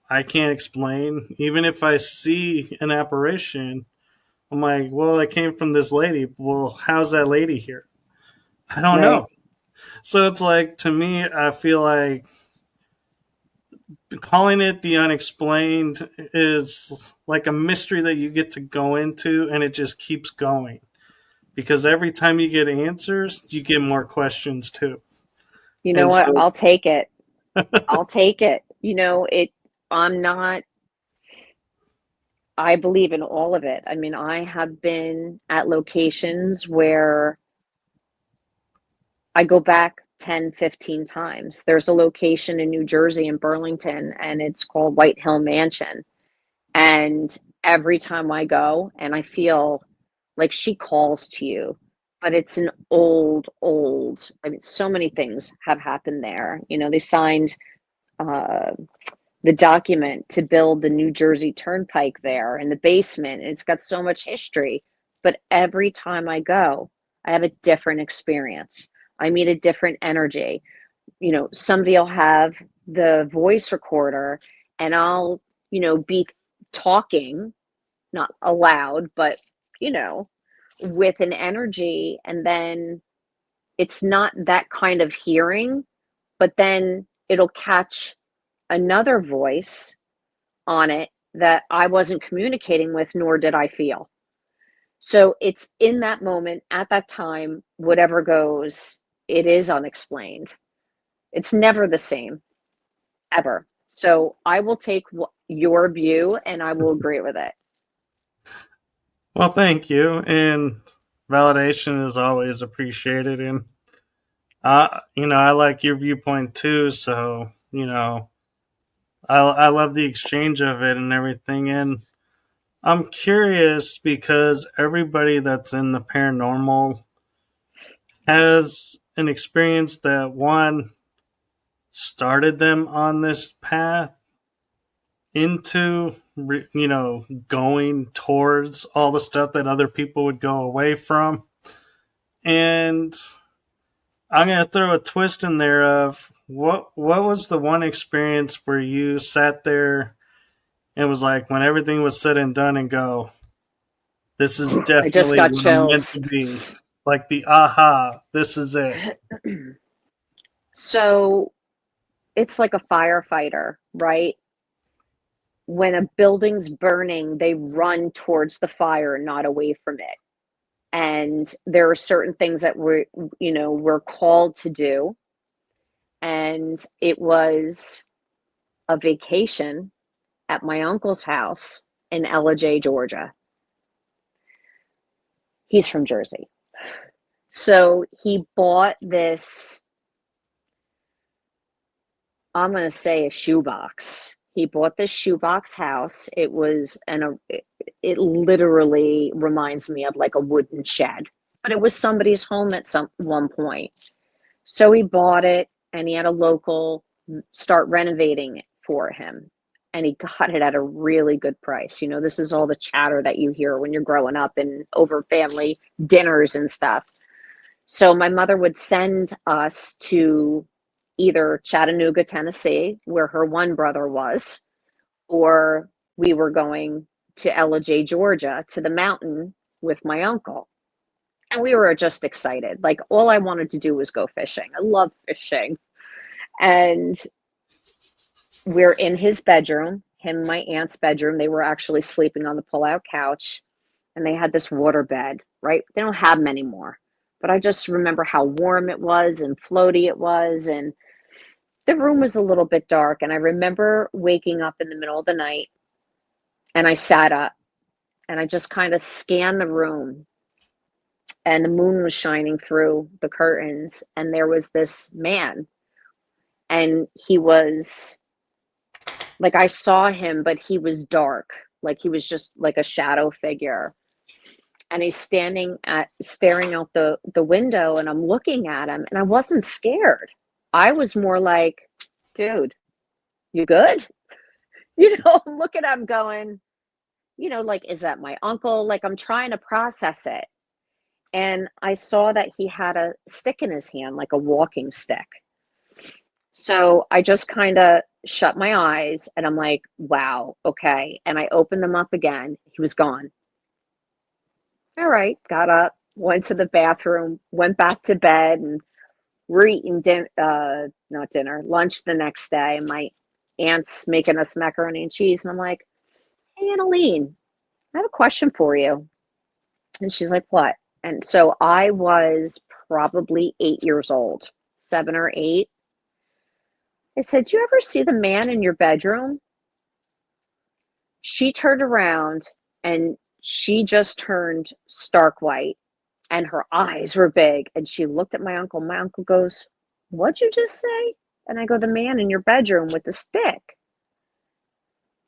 I can't explain. Even if I see an apparition, I'm like, well, it came from this lady. Well, how's that lady here? I don't Right. know. So it's like, to me, I feel like calling it the unexplained is like a mystery that you get to go into, and it just keeps going. Because every time you get answers, you get more questions too. You know And what? so I'll it's, take it. I'll take it. I'm not, I believe in all of it. I mean, I have been at locations where I go back 10, 15 times. There's a location in New Jersey in Burlington, and it's called White Hill Mansion. And every time I go, and I feel like she calls to you, but it's an old, I mean, so many things have happened there. They signed uh, the document to build the New Jersey Turnpike there in the basement. It's got so much history. But every time I go, I have a different experience. I meet a different energy. Somebody will have the voice recorder and I'll, be talking, not aloud, but, you know, with an energy. And then it's not that kind of hearing, but then it'll catch another voice on it that I wasn't communicating with, nor did I feel. So it's in that moment, at that time, whatever goes, it is unexplained. It's never the same, ever. So I will take your view and I will agree with it. well, thank you. And validation is always appreciated. And, I like your viewpoint too. So, I love the exchange of it and everything. And I'm curious because everybody that's in the paranormal has an experience that, one, started them on this path into, going towards all the stuff that other people would go away from. And I'm going to throw a twist in there of what was the one experience where you sat there and was like, when everything was said and done, and go, this is I just definitely got what I'm meant chills. to be. Like the aha, this is it. So it's like a firefighter, right? When a building's burning, they run towards the fire, not away from it. And there are certain things that we're called to do. And it was a vacation at my uncle's house in Ellijay, Georgia. He's from Jersey. So he bought this, I'm going to say, a shoebox. He bought this shoebox house. It literally reminds me of like a wooden shed, but it was somebody's home at one point. So he bought it, and he had a local start renovating it for him. And he got it at a really good price. This is all the chatter that you hear when you're growing up and over family dinners and stuff. So my mother would send us to either Chattanooga, Tennessee, where her one brother was, or we were going to Ellijay, Georgia, to the mountain with my uncle. And we were just excited. Like, all I wanted to do was go fishing. I love fishing. And we're in his bedroom, him and my aunt's bedroom. They were actually sleeping on the pull-out couch, and they had this water bed, right? They don't have them anymore. But I just remember how warm it was and floaty it was. And the room was a little bit dark. And I remember waking up in the middle of the night, and I sat up, and I just kind of scanned the room. And the moon was shining through the curtains, and there was this man. And he was, like, I saw him, but he was dark. Like, he was just like a shadow figure. And he's staring out the window, and I'm looking at him, and I wasn't scared. I was more like, dude, you good? I'm looking at him going, like, is that my uncle? Like, I'm trying to process it. And I saw that he had a stick in his hand, like a walking stick. So I just kind of shut my eyes, and I'm like, wow, okay. And I opened them up again. He was gone. All right, got up, went to the bathroom, went back to bed, and we're eating lunch the next day. And my aunt's making us macaroni and cheese. And I'm like, hey, Annalene, I have a question for you. And she's like, what? And so I was probably 8 years old, 7 or 8. I said, do you ever see the man in your bedroom? She turned around, and she just turned stark white, and her eyes were big. And she looked at my uncle. My uncle goes, what'd you just say? And I go, the man in your bedroom with the stick.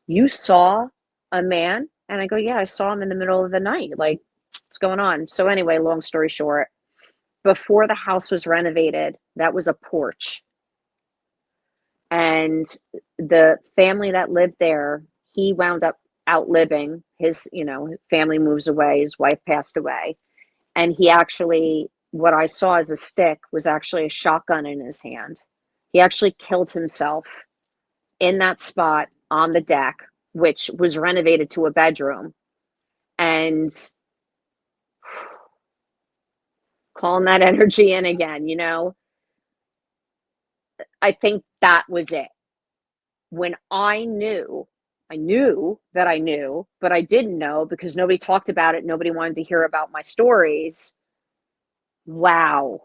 You saw a man? And I go, yeah, I saw him in the middle of the night. Like, what's going on? So anyway, long story short, before the house was renovated, that was a porch. And the family that lived there, he wound up outliving his, family moves away, his wife passed away. And he actually, what I saw as a stick was actually a shotgun in his hand. He actually killed himself in that spot on the deck, which was renovated to a bedroom. And calling that energy in again, I think that was it. When I knew that I knew, but I didn't know because nobody talked about it. Nobody wanted to hear about my stories. Wow.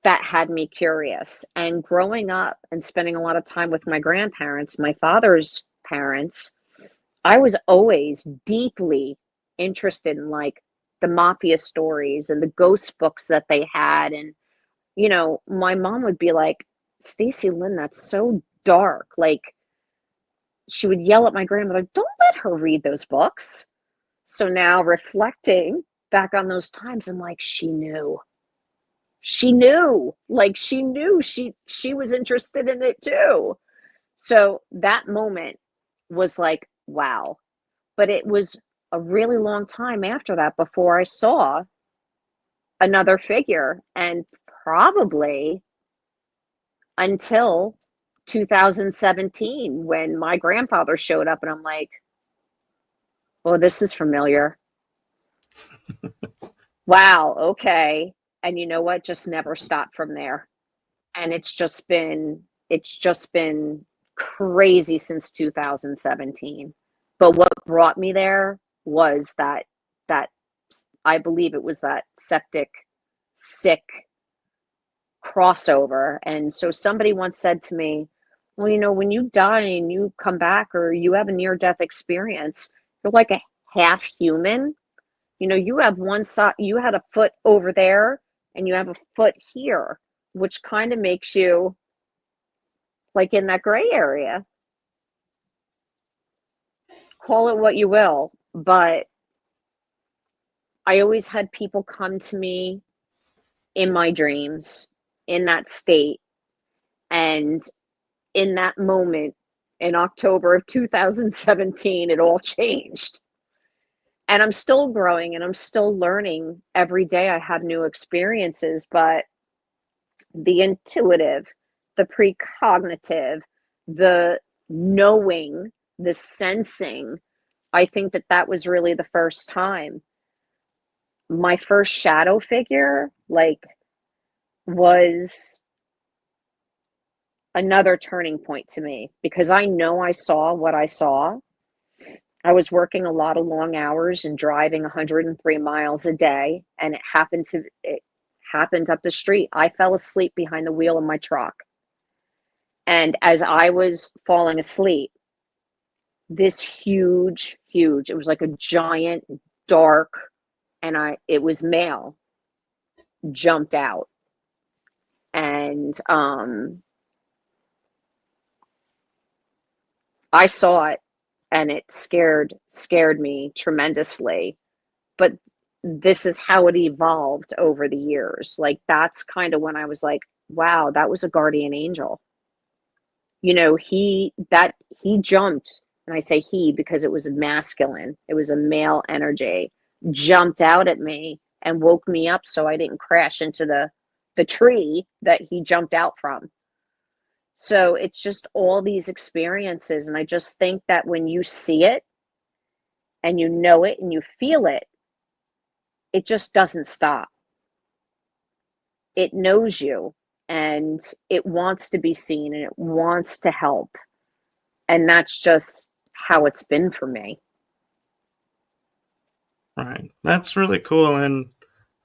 That had me curious. And growing up and spending a lot of time with my grandparents, my father's parents, I was always deeply interested in like the mafia stories and the ghost books that they had. And, my mom would be like, Stacey Lynne, that's so dark. Like, she would yell at my grandmother, don't let her read those books. So now reflecting back on those times, I'm like, she knew. Like, she knew she was interested in it too. So that moment was like, wow. But it was a really long time after that before I saw another figure, and probably until 2017 when my grandfather showed up, and I'm like, well, this is familiar. Wow, okay. And you know what? Just never stopped from there. And it's just been crazy since 2017. But what brought me there was that I believe it was that septic sick crossover. And so somebody once said to me, well, when you die and you come back or you have a near death experience, you're like a half human. You have one side, you had a foot over there and you have a foot here, which kind of makes you like in that gray area. Call it what you will, but I always had people come to me in my dreams in that state. And in that moment, in October of 2017, it all changed. And I'm still growing and I'm still learning every day. I have new experiences, but the intuitive, the precognitive, the knowing, the sensing, I think that was really the first time. My first shadow figure, was another turning point to me because I know I saw what I saw. I was working a lot of long hours and driving 103 miles a day, and it happened up the street. I fell asleep behind the wheel of my truck. And as I was falling asleep, this huge, it was like a giant, dark, and it was male, jumped out. And I saw it and it scared me tremendously. But this is how it evolved over the years. Like, that's kind of when I was like, wow, that was a guardian angel. He jumped, and I say he because it was masculine. It was a male energy, jumped out at me and woke me up so I didn't crash into the tree that he jumped out from. So it's just all these experiences. And I just think that when you see it and you know it and you feel it, it just doesn't stop. It knows you and it wants to be seen and it wants to help. And that's just how it's been for me. Right. That's really cool. And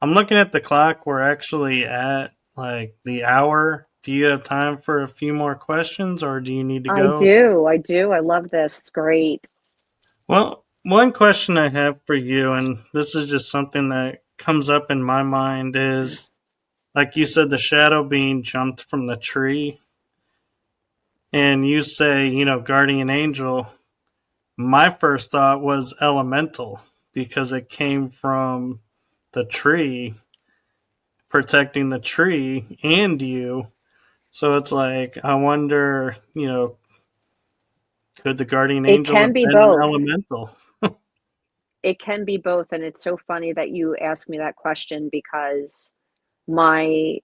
I'm looking at the clock. We're actually at like the hour. Do you have time for a few more questions or do you need to go? I do. I love this. It's great. Well, one question I have for you, and this is just something that comes up in my mind, is like you said, the shadow being jumped from the tree. And you say, guardian angel. My first thought was elemental because it came from the tree, protecting the tree and you. So it's like, I wonder, could the guardian angel have been an elemental? It can be both. And it's so funny that you asked me that question because my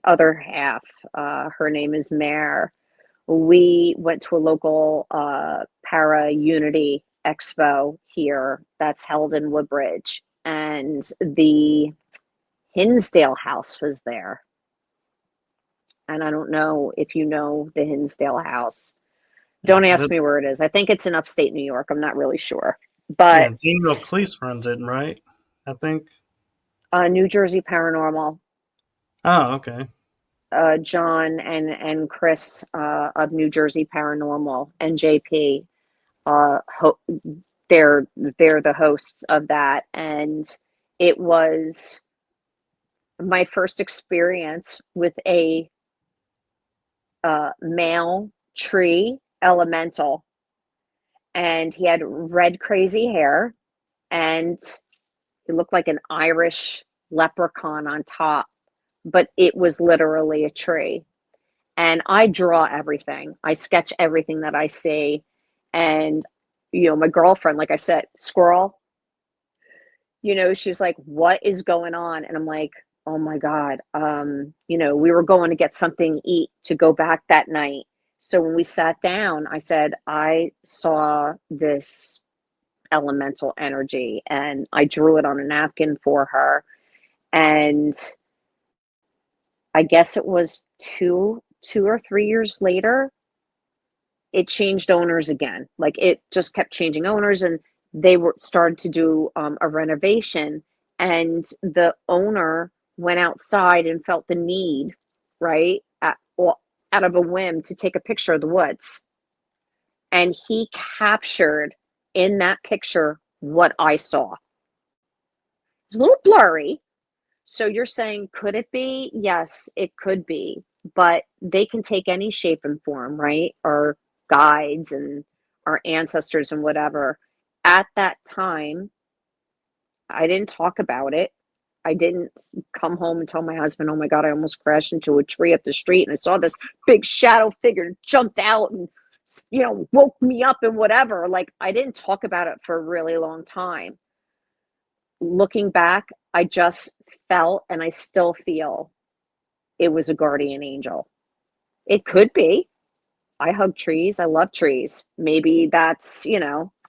other half, her name is Mare. We went to a local para unity expo here that's held in Woodbridge, and the Hinsdale house was there. And I don't know if you know the Hinsdale house. Don't ask me where it is. I think it's in upstate New York. I'm not really sure. But Daniel Cleese runs it, right? I think. New Jersey Paranormal. Oh, okay. John and Chris of New Jersey Paranormal and JP, they're the hosts of that, and it was my first experience with a male tree elemental, and he had red crazy hair, and he looked like an Irish leprechaun on top, but it was literally a tree. And I draw everything. I sketch everything that I see. And, my girlfriend, like I said, squirrel, she's like, what is going on? And I'm like, oh my God. We were going to get something to eat to go back that night. So when we sat down, I said, I saw this elemental energy and I drew it on a napkin for her. And I guess it was 2 or 3 years later, it changed owners again. Like, it just kept changing owners, and they were started to do a renovation, and the owner went outside and felt the need, right, out of a whim, to take a picture of the woods, and he captured in that picture what I saw. It's a little blurry. So you're saying, could it be? Yes, it could be, but they can take any shape and form, right? Our guides and our ancestors and whatever. At that time, I didn't talk about it. I didn't come home and tell my husband, oh my God, I almost crashed into a tree up the street and I saw this big shadow figure jumped out and, woke me up and whatever. Like, I didn't talk about it for a really long time. Looking back, I just felt, and I still feel, it was a guardian angel. It could be. I hug trees. I love trees. Maybe that's,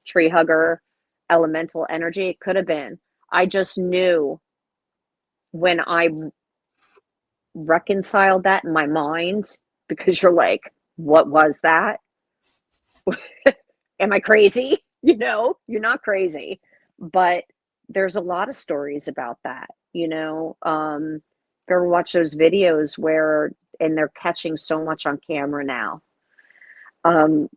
tree hugger, elemental energy. It could have been. I just knew when I reconciled that in my mind, because you're like, what was that? Am I crazy? You're not crazy. But there's a lot of stories about that, Go watch those videos and they're catching so much on camera now,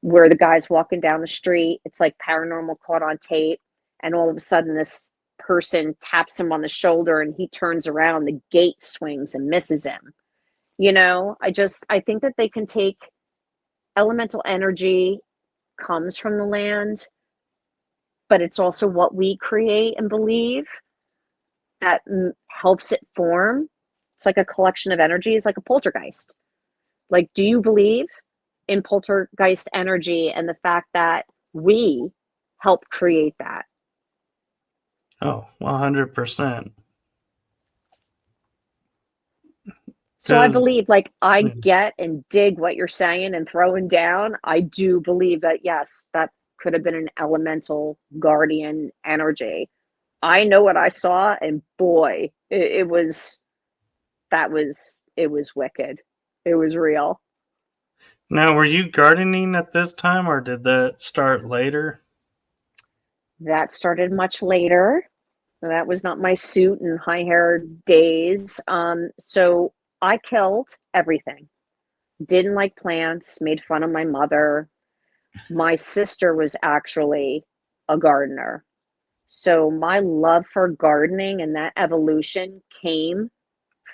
where the guy's walking down the street, it's like paranormal caught on tape, and all of a sudden this person taps him on the shoulder and he turns around, the gate swings and misses him. I think that they can take elemental energy, comes from the land, but it's also what we create and believe that helps it form. It's like a collection of energies, like a poltergeist. Like, do you believe in poltergeist energy and the fact that we help create that? Oh, 100%. So I Because believe, like, I get and dig what you're saying and throwing down. I do believe that, yes, that could have been an elemental guardian energy. I know what I saw, and boy, it was wicked. It was real. now, were you gardening at this time, or did that start later? That started much later. That was not my suit and high hair days. So I killed everything. Didn't like plants, made fun of my mother. My sister was actually a gardener. So my love for gardening and that evolution came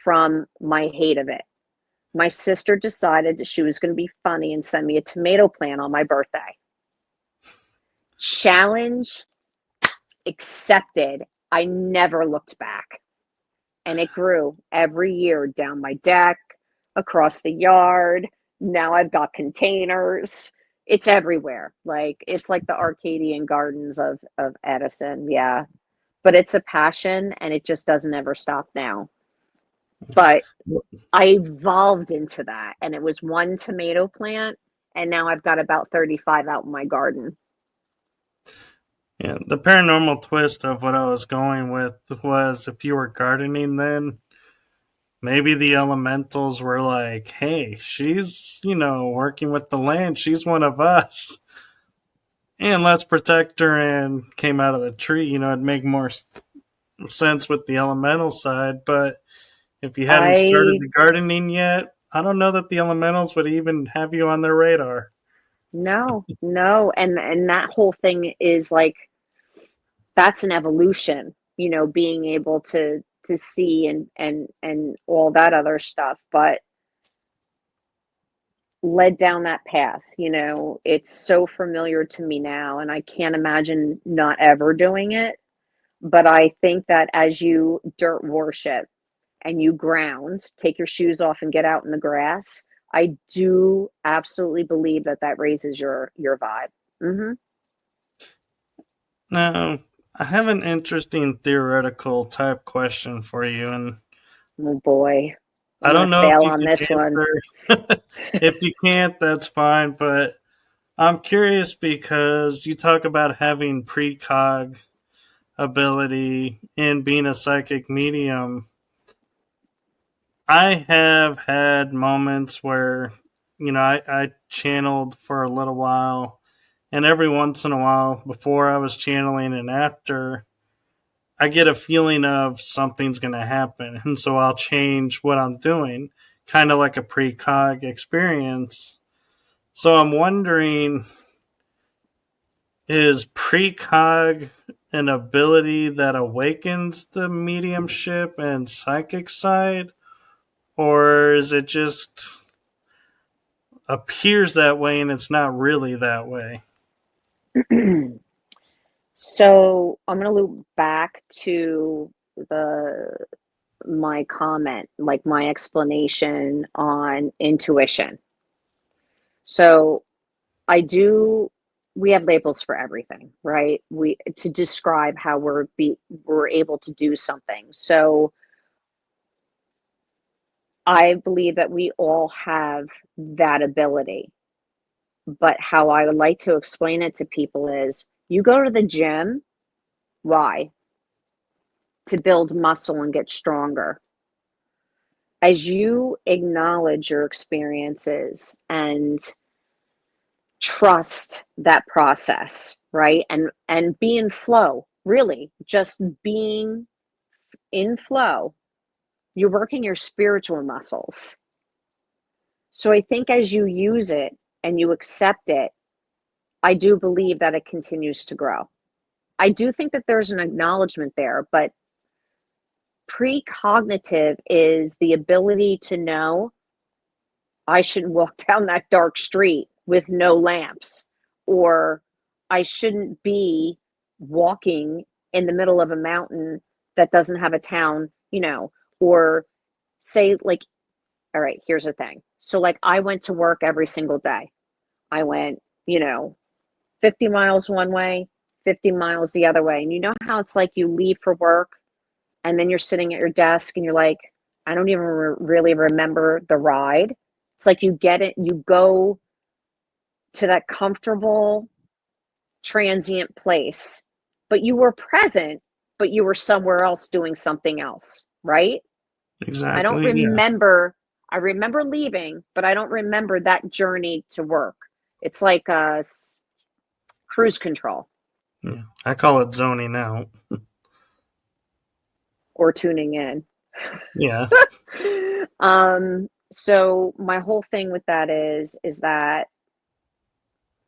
from my hate of it. My sister decided that she was going to be funny and send me a tomato plant on my birthday. Challenge accepted. I never looked back. And it grew every year down my deck, across the yard. Now I've got containers. It's everywhere. Like, it's like the Arcadian gardens of Edison. Yeah. But it's a passion and it just doesn't ever stop now. But I evolved into that, and it was one tomato plant, and now I've got about 35 out in my garden. Yeah, the paranormal twist of what I was going with was, if you were gardening then, maybe the elementals were like, hey, she's, working with the land. She's one of us. And let's protect her, and came out of the tree. It'd make more sense with the elemental side. But if you hadn't started I the gardening yet, I don't know that the elementals would even have you on their radar. No, no, and that whole thing is like, that's an evolution, being able to see and all that other stuff, but led down that path, it's so familiar to me now, and I can't imagine not ever doing it. But I think that as you dirt worship and you ground, take your shoes off and get out in the grass, I do absolutely believe that that raises your vibe. Mm-hmm. Now, I have an interesting theoretical type question for you, and Oh boy, I I'm don't gonna know if fail you on can this one. answer. If you can't, that's fine. But I'm curious because you talk about having precog ability and being a psychic medium. I have had moments where, I channeled for a little while, And every once in a while, before I was channeling and after, I get a feeling of something's going to happen. And so I'll change what I'm doing, kind of like a precog experience. So I'm wondering, is precog an ability that awakens the mediumship and psychic side? Or is it just appears that way and it's not really that way? So I'm going to loop back to the my comment, like my explanation on intuition. So we have labels for everything, right? We to describe how we're able to do something. So I believe that we all have that ability. But how I would like to explain it to people is you go to the gym, why? To build muscle and get stronger. As you acknowledge your experiences and trust that process, right? And be in flow, really, just being in flow, you're working your spiritual muscles. So I think as you use it and you accept it, I do believe that it continues to grow. I do think that there's an acknowledgement there, but precognitive is the ability to know I shouldn't walk down that dark street with no lamps, or I shouldn't be walking in the middle of a mountain that doesn't have a town, or say, like, all right, here's the thing. So, like, I went to work every single day. I went, 50 miles one way, 50 miles the other way. And you know how it's like you leave for work and then you're sitting at your desk and you're like, I don't even really remember the ride. It's like you get it, you go to that comfortable transient place, but you were present, but you were somewhere else doing something else, right? I don't Exactly. Yeah. remember, I remember leaving, but I don't remember that journey to work. It's like cruise control Yeah. I call it zoning out. or tuning in. Yeah. So my whole thing with that is that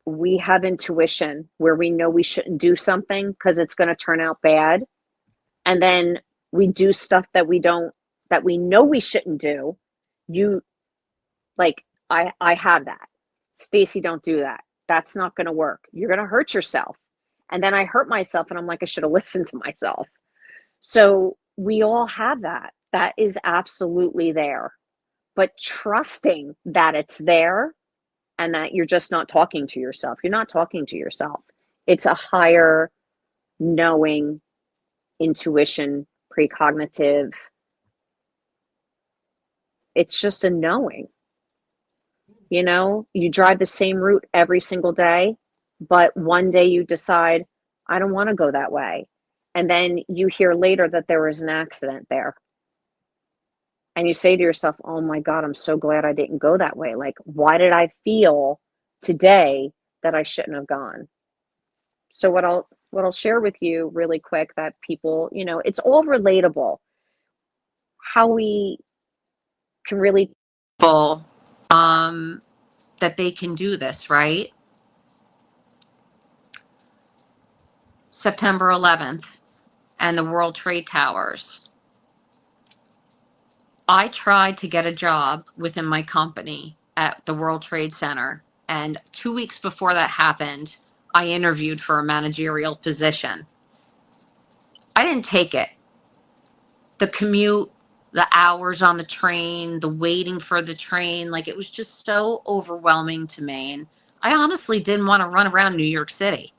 we have intuition where we know we shouldn't do something because it's going to turn out bad, and then we do stuff that we know we shouldn't do. You like I have that. Stacey, don't do that. That's not going to work. You're going to hurt yourself. And then I hurt myself and I'm like, I should have listened to myself. So we all have that. That is absolutely there. But trusting that it's there and that you're just not talking to yourself. You're not talking to yourself. It's a higher knowing, intuition, precognitive. It's just a knowing. You drive the same route every single day, but one day you decide, I don't want to go that way. And then you hear later that there was an accident there. And you say to yourself, oh my God, I'm so glad I didn't go that way. Like, why did I feel today that I shouldn't have gone? So what I'll share with you really quick that people, it's all relatable. How we can really people that they can do this, right? September 11th and the World Trade Towers. I tried to get a job within my company at the World Trade Center. And 2 weeks before that happened, I interviewed for a managerial position. I didn't take it. The commute, the hours on the train, the waiting for the train, like it was just so overwhelming to me. And I honestly didn't want to run around New York City.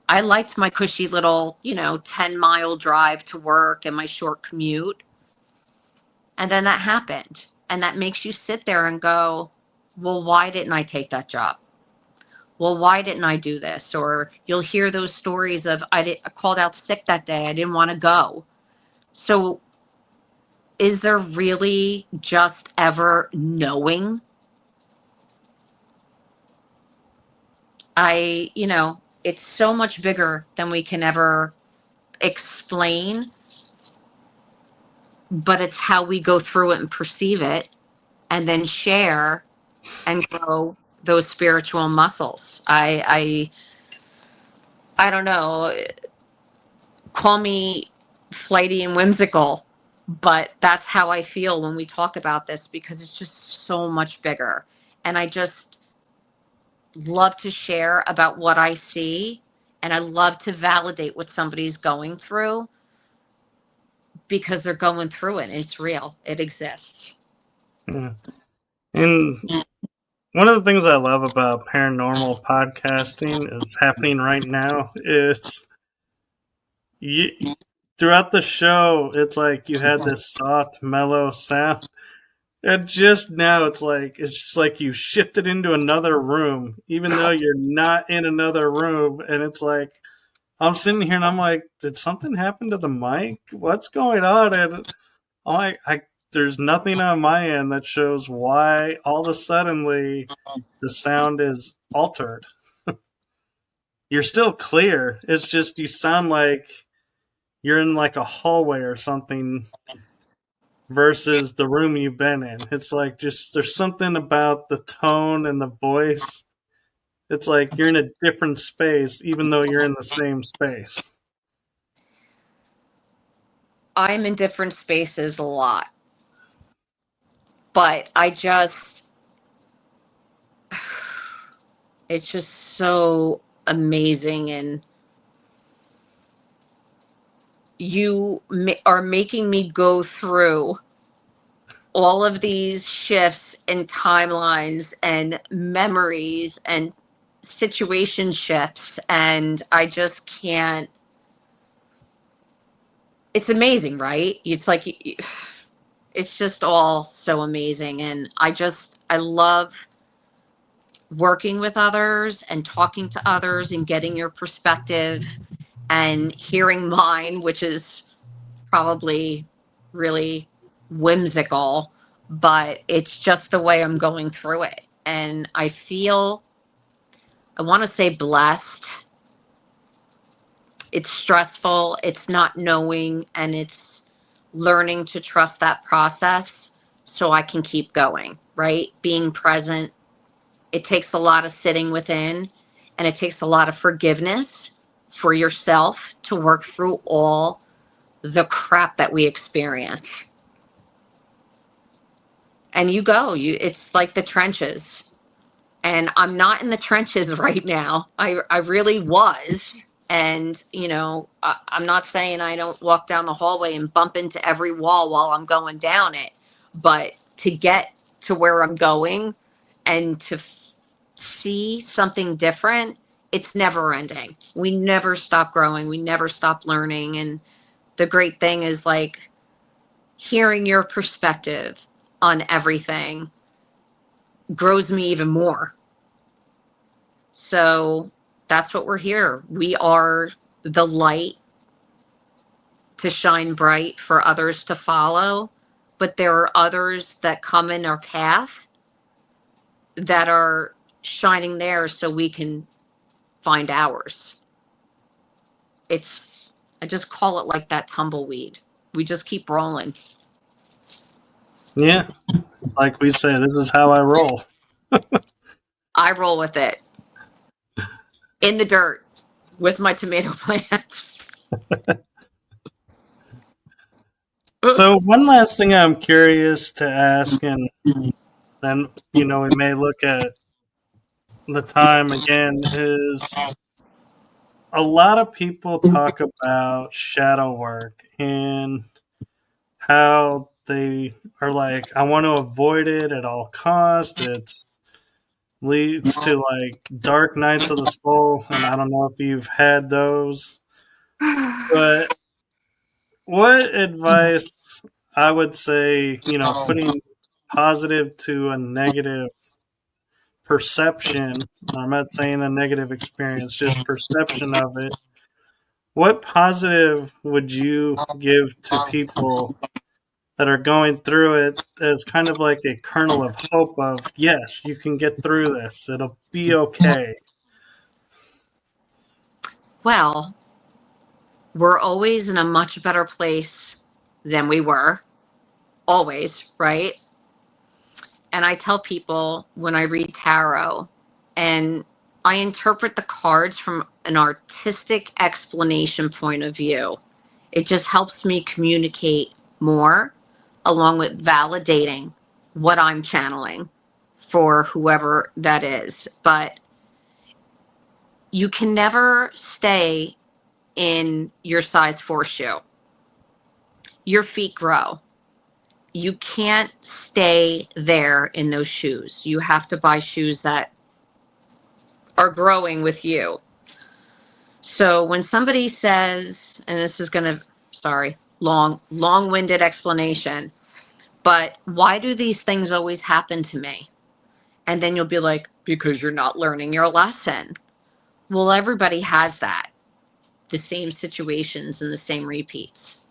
I liked my cushy little, 10-mile drive to work and my short commute. And then that happened. And that makes you sit there and go, well, why didn't I take that job? Well, why didn't I do this? Or you'll hear those stories of, I called out sick that day. I didn't want to go. So is there really just ever knowing? It's so much bigger than we can ever explain, but it's how we go through it and perceive it and then share and grow those spiritual muscles. I don't know, call me flighty and whimsical, but that's how I feel when we talk about this, because it's just so much bigger. And I just love to share about what I see, and I love to validate what somebody's going through, because they're going through it and it's real. It exists. Yeah. And one of the things I love about paranormal podcasting is happening right now. It's throughout the show, it's like you had this soft, mellow sound. And just now, it's just like you shifted into another room, even though you're not in another room. And it's like, I'm sitting here and I'm like, did something happen to the mic? What's going on? And I'm like, there's nothing on my end that shows why all of a sudden the sound is altered. You're still clear. It's just you sound like you're in like a hallway or something versus the room you've been in. It's like just there's something about the tone and the voice. It's like you're in a different space, even though you're in the same space. I'm in different spaces a lot, but it's just so amazing. And you are making me go through all of these shifts and timelines and memories and situation shifts, and I just can't. It's amazing, right? It's like it's just all so amazing. And I love working with others and talking to others and getting your perspective and hearing mine, which is probably really whimsical, but it's just the way I'm going through it. And I want to say blessed. It's stressful, it's not knowing, and it's learning to trust that process so I can keep going, right? Being present. It takes a lot of sitting within, and it takes a lot of forgiveness for yourself to work through all the crap that we experience. And it's like the trenches. And I'm not in the trenches right now. I really was. And, I'm not saying I don't walk down the hallway and bump into every wall while I'm going down it. But to get to where I'm going and to see something different, it's never ending. We never stop growing. We never stop learning. And the great thing is, like, hearing your perspective on everything grows me even more. So that's what we're here. We are the light to shine bright for others to follow. But there are others that come in our path that are shining there so we can find ours. I just call it like that tumbleweed. We just keep rolling. Yeah. Like we say, this is how I roll. I roll with it. In the dirt with my tomato plants. So one last thing I'm curious to ask, and then, we may look at the time again, is a lot of people talk about shadow work and how they are like, I want to avoid it at all costs. It leads to like dark nights of the soul, and I don't know if you've had those, but what advice I would say, putting positive to a negative perception, I'm not saying a negative experience, just perception of it. What positive would you give to people that are going through it as kind of like a kernel of hope of, yes, you can get through this. It'll be okay. Well, we're always in a much better place than we were. Always, right? And I tell people when I read tarot and I interpret the cards from an artistic explanation point of view, it just helps me communicate more along with validating what I'm channeling for whoever that is. But you can never stay in your size 4 shoe. Your feet grow. You can't stay there in those shoes. You have to buy shoes that are growing with you. So when somebody says, and this is going to, sorry, long-winded explanation, but why do these things always happen to me? And then you'll be like, because you're not learning your lesson. Well, everybody has that, the same situations and the same repeats.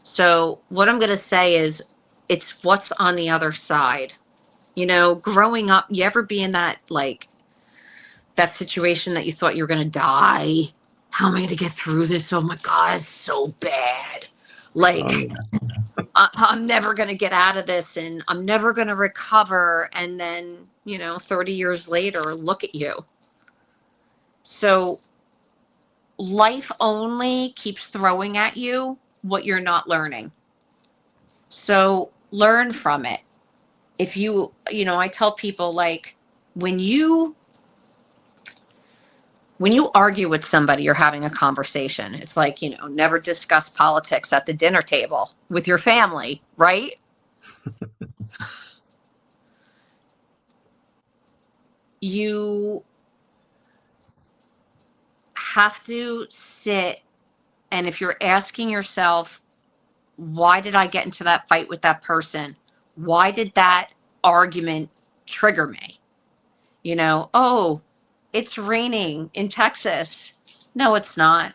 So what I'm going to say is it's what's on the other side. You know, growing up, you ever be in that, like, that situation that you thought you were going to die? How am I going to get through this? Oh my God, it's so bad. Like, I'm never going to get out of this and I'm never going to recover. And then, 30 years later, look at you. So life only keeps throwing at you what you're not learning. So learn from it. If I tell people, like, when you argue with somebody, you're having a conversation. It's like, never discuss politics at the dinner table with your family, right? You have to sit, and if you're asking yourself, why did I get into that fight with that person? Why did that argument trigger me? Oh, it's raining in Texas. No, it's not.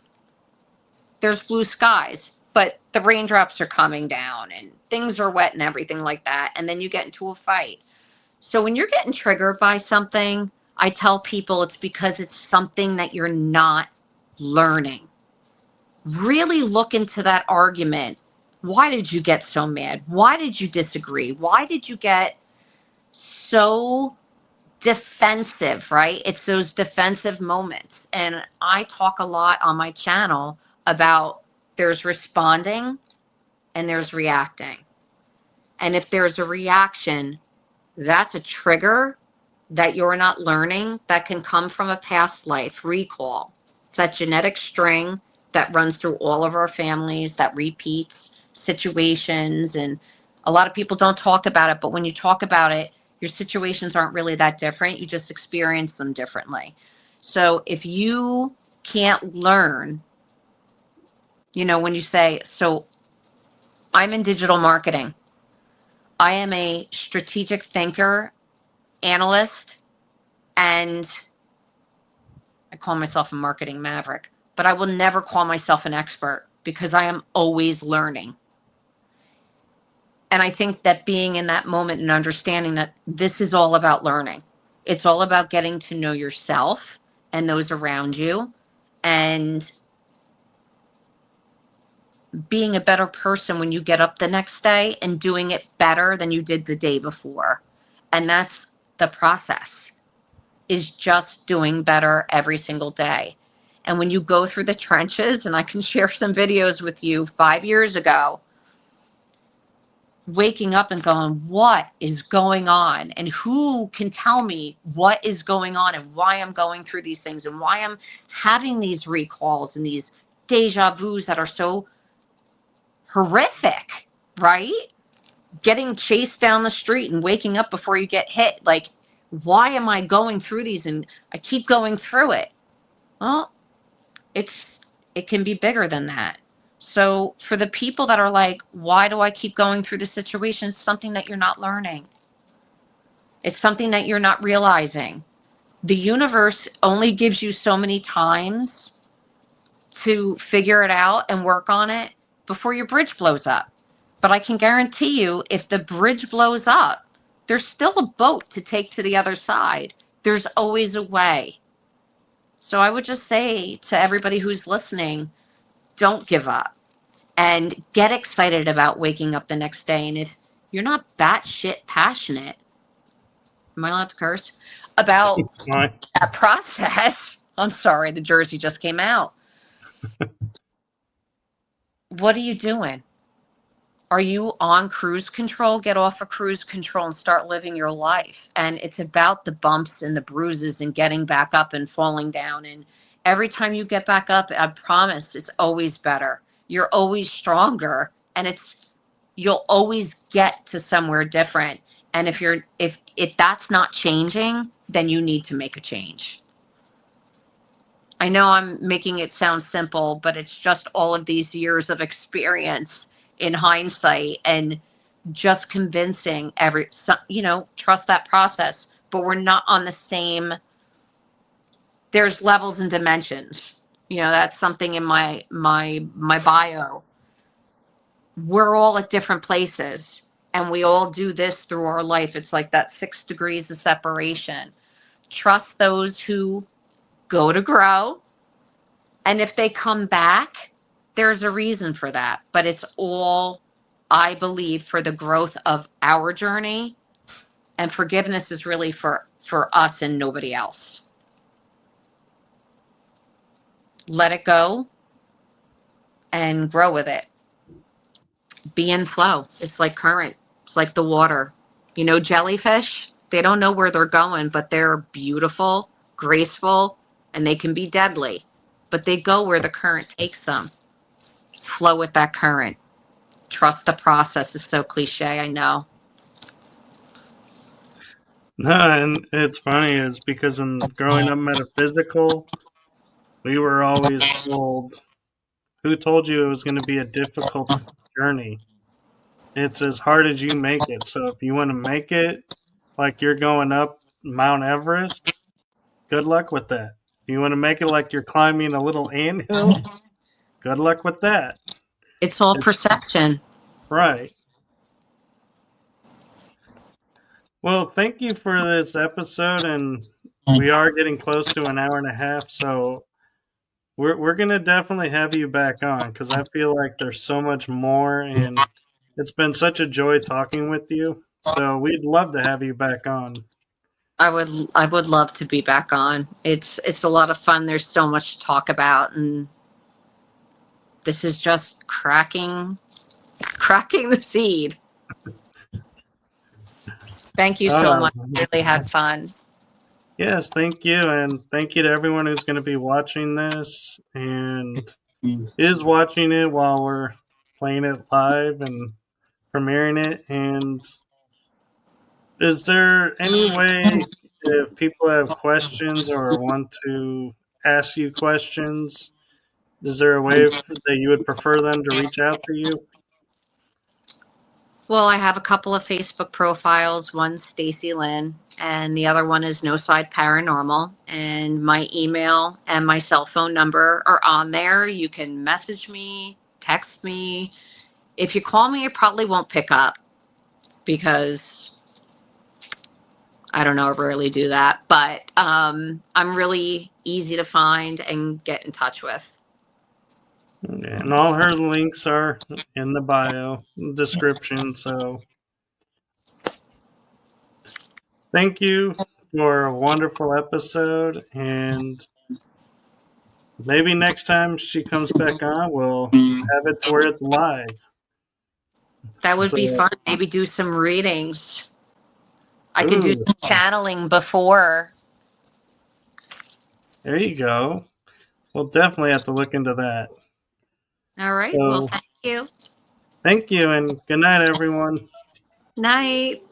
There's blue skies, but the raindrops are coming down and things are wet and everything like that. And then you get into a fight. So when you're getting triggered by something, I tell people it's because it's something that you're not learning. Really look into that argument. Why did you get so mad? Why did you disagree? Why did you get so defensive, right? It's those defensive moments. And I talk a lot on my channel about there's responding and there's reacting. And if there's a reaction, that's a trigger that you're not learning that can come from a past life, recall. It's that genetic string that runs through all of our families that repeats situations. And a lot of people don't talk about it, but when you talk about it, your situations aren't really that different. You just experience them differently. So if you can't learn, when you say, so I'm in digital marketing, I am a strategic thinker, analyst, and I call myself a marketing maverick, but I will never call myself an expert because I am always learning. And I think that being in that moment and understanding that this is all about learning. It's all about getting to know yourself and those around you and being a better person when you get up the next day and doing it better than you did the day before. And that's the process, is just doing better every single day. And when you go through the trenches, and I can share some videos with you 5 years ago, waking up and going, what is going on? And who can tell me what is going on and why I'm going through these things and why I'm having these recalls and these deja vus that are so horrific, right? Getting chased down the street and waking up before you get hit. Like, why am I going through these? And I keep going through it. Well, it can be bigger than that. So for the people that are like, why do I keep going through the situation? It's something that you're not learning. It's something that you're not realizing. The universe only gives you so many times to figure it out and work on it before your bridge blows up. But I can guarantee you, if the bridge blows up, there's still a boat to take to the other side. There's always a way. So I would just say to everybody who's listening, don't give up and get excited about waking up the next day. And if you're not batshit passionate, am I allowed to curse? About Fine. that process, I'm sorry, the jersey just came out. What are you doing? Are you on cruise control? Get off of cruise control and start living your life. And it's about the bumps and the bruises and getting back up and falling down. And every time you get back up, I promise it's always better. You're always stronger, and you'll always get to somewhere different. And if that's not changing, then you need to make a change. I know I'm making it sound simple, but it's just all of these years of experience in hindsight and just convincing trust that process. But we're not on the same, there's levels and dimensions. That's something in my bio. We're all at different places and we all do this through our life. It's like that 6 degrees of separation. Trust those who go to grow. And if they come back, there's a reason for that. But it's all, I believe, for the growth of our journey. And forgiveness is really for us and nobody else. Let it go and grow with it. Be in flow. It's like current. It's like the water. Jellyfish, they don't know where they're going, but they're beautiful, graceful, and they can be deadly. But they go where the current takes them. Flow with that current. Trust the process is so cliche, I know. No, and it's funny is because in growing up metaphysical, we were always told, who told you it was going to be a difficult journey? It's as hard as you make it. So if you want to make it like you're going up Mount Everest, good luck with that. If you want to make it like you're climbing a little anthill, good luck with that. It's all perception. Right. Well, thank you for this episode, and we are getting close to an hour and a half, so we're gonna definitely have you back on because I feel like there's so much more, and it's been such a joy talking with you. So we'd love to have you back on. I would love to be back on. It's a lot of fun. There's so much to talk about, and this is just cracking the seed. Thank you so much. I really had fun. Yes, thank you, and thank you to everyone who's going to be watching this and is watching it while we're playing it live and premiering it. And is there any way, if people have questions or want to ask you questions, is there a way that you would prefer them to reach out to you? Well, I have a couple of Facebook profiles. One's Stacey Lynne, and the other one is No Side Paranormal. And my email and my cell phone number are on there. You can message me, text me. If you call me, I probably won't pick up because I don't know, I rarely do that. But I'm really easy to find and get in touch with. And all her links are in the bio description. So thank you for a wonderful episode. And maybe next time she comes back on, we'll have it to where it's live. That would be fun. Maybe do some readings. I can do some channeling before. There you go. We'll definitely have to look into that. All right. So, well, thank you. Thank you, and good night, everyone. Night.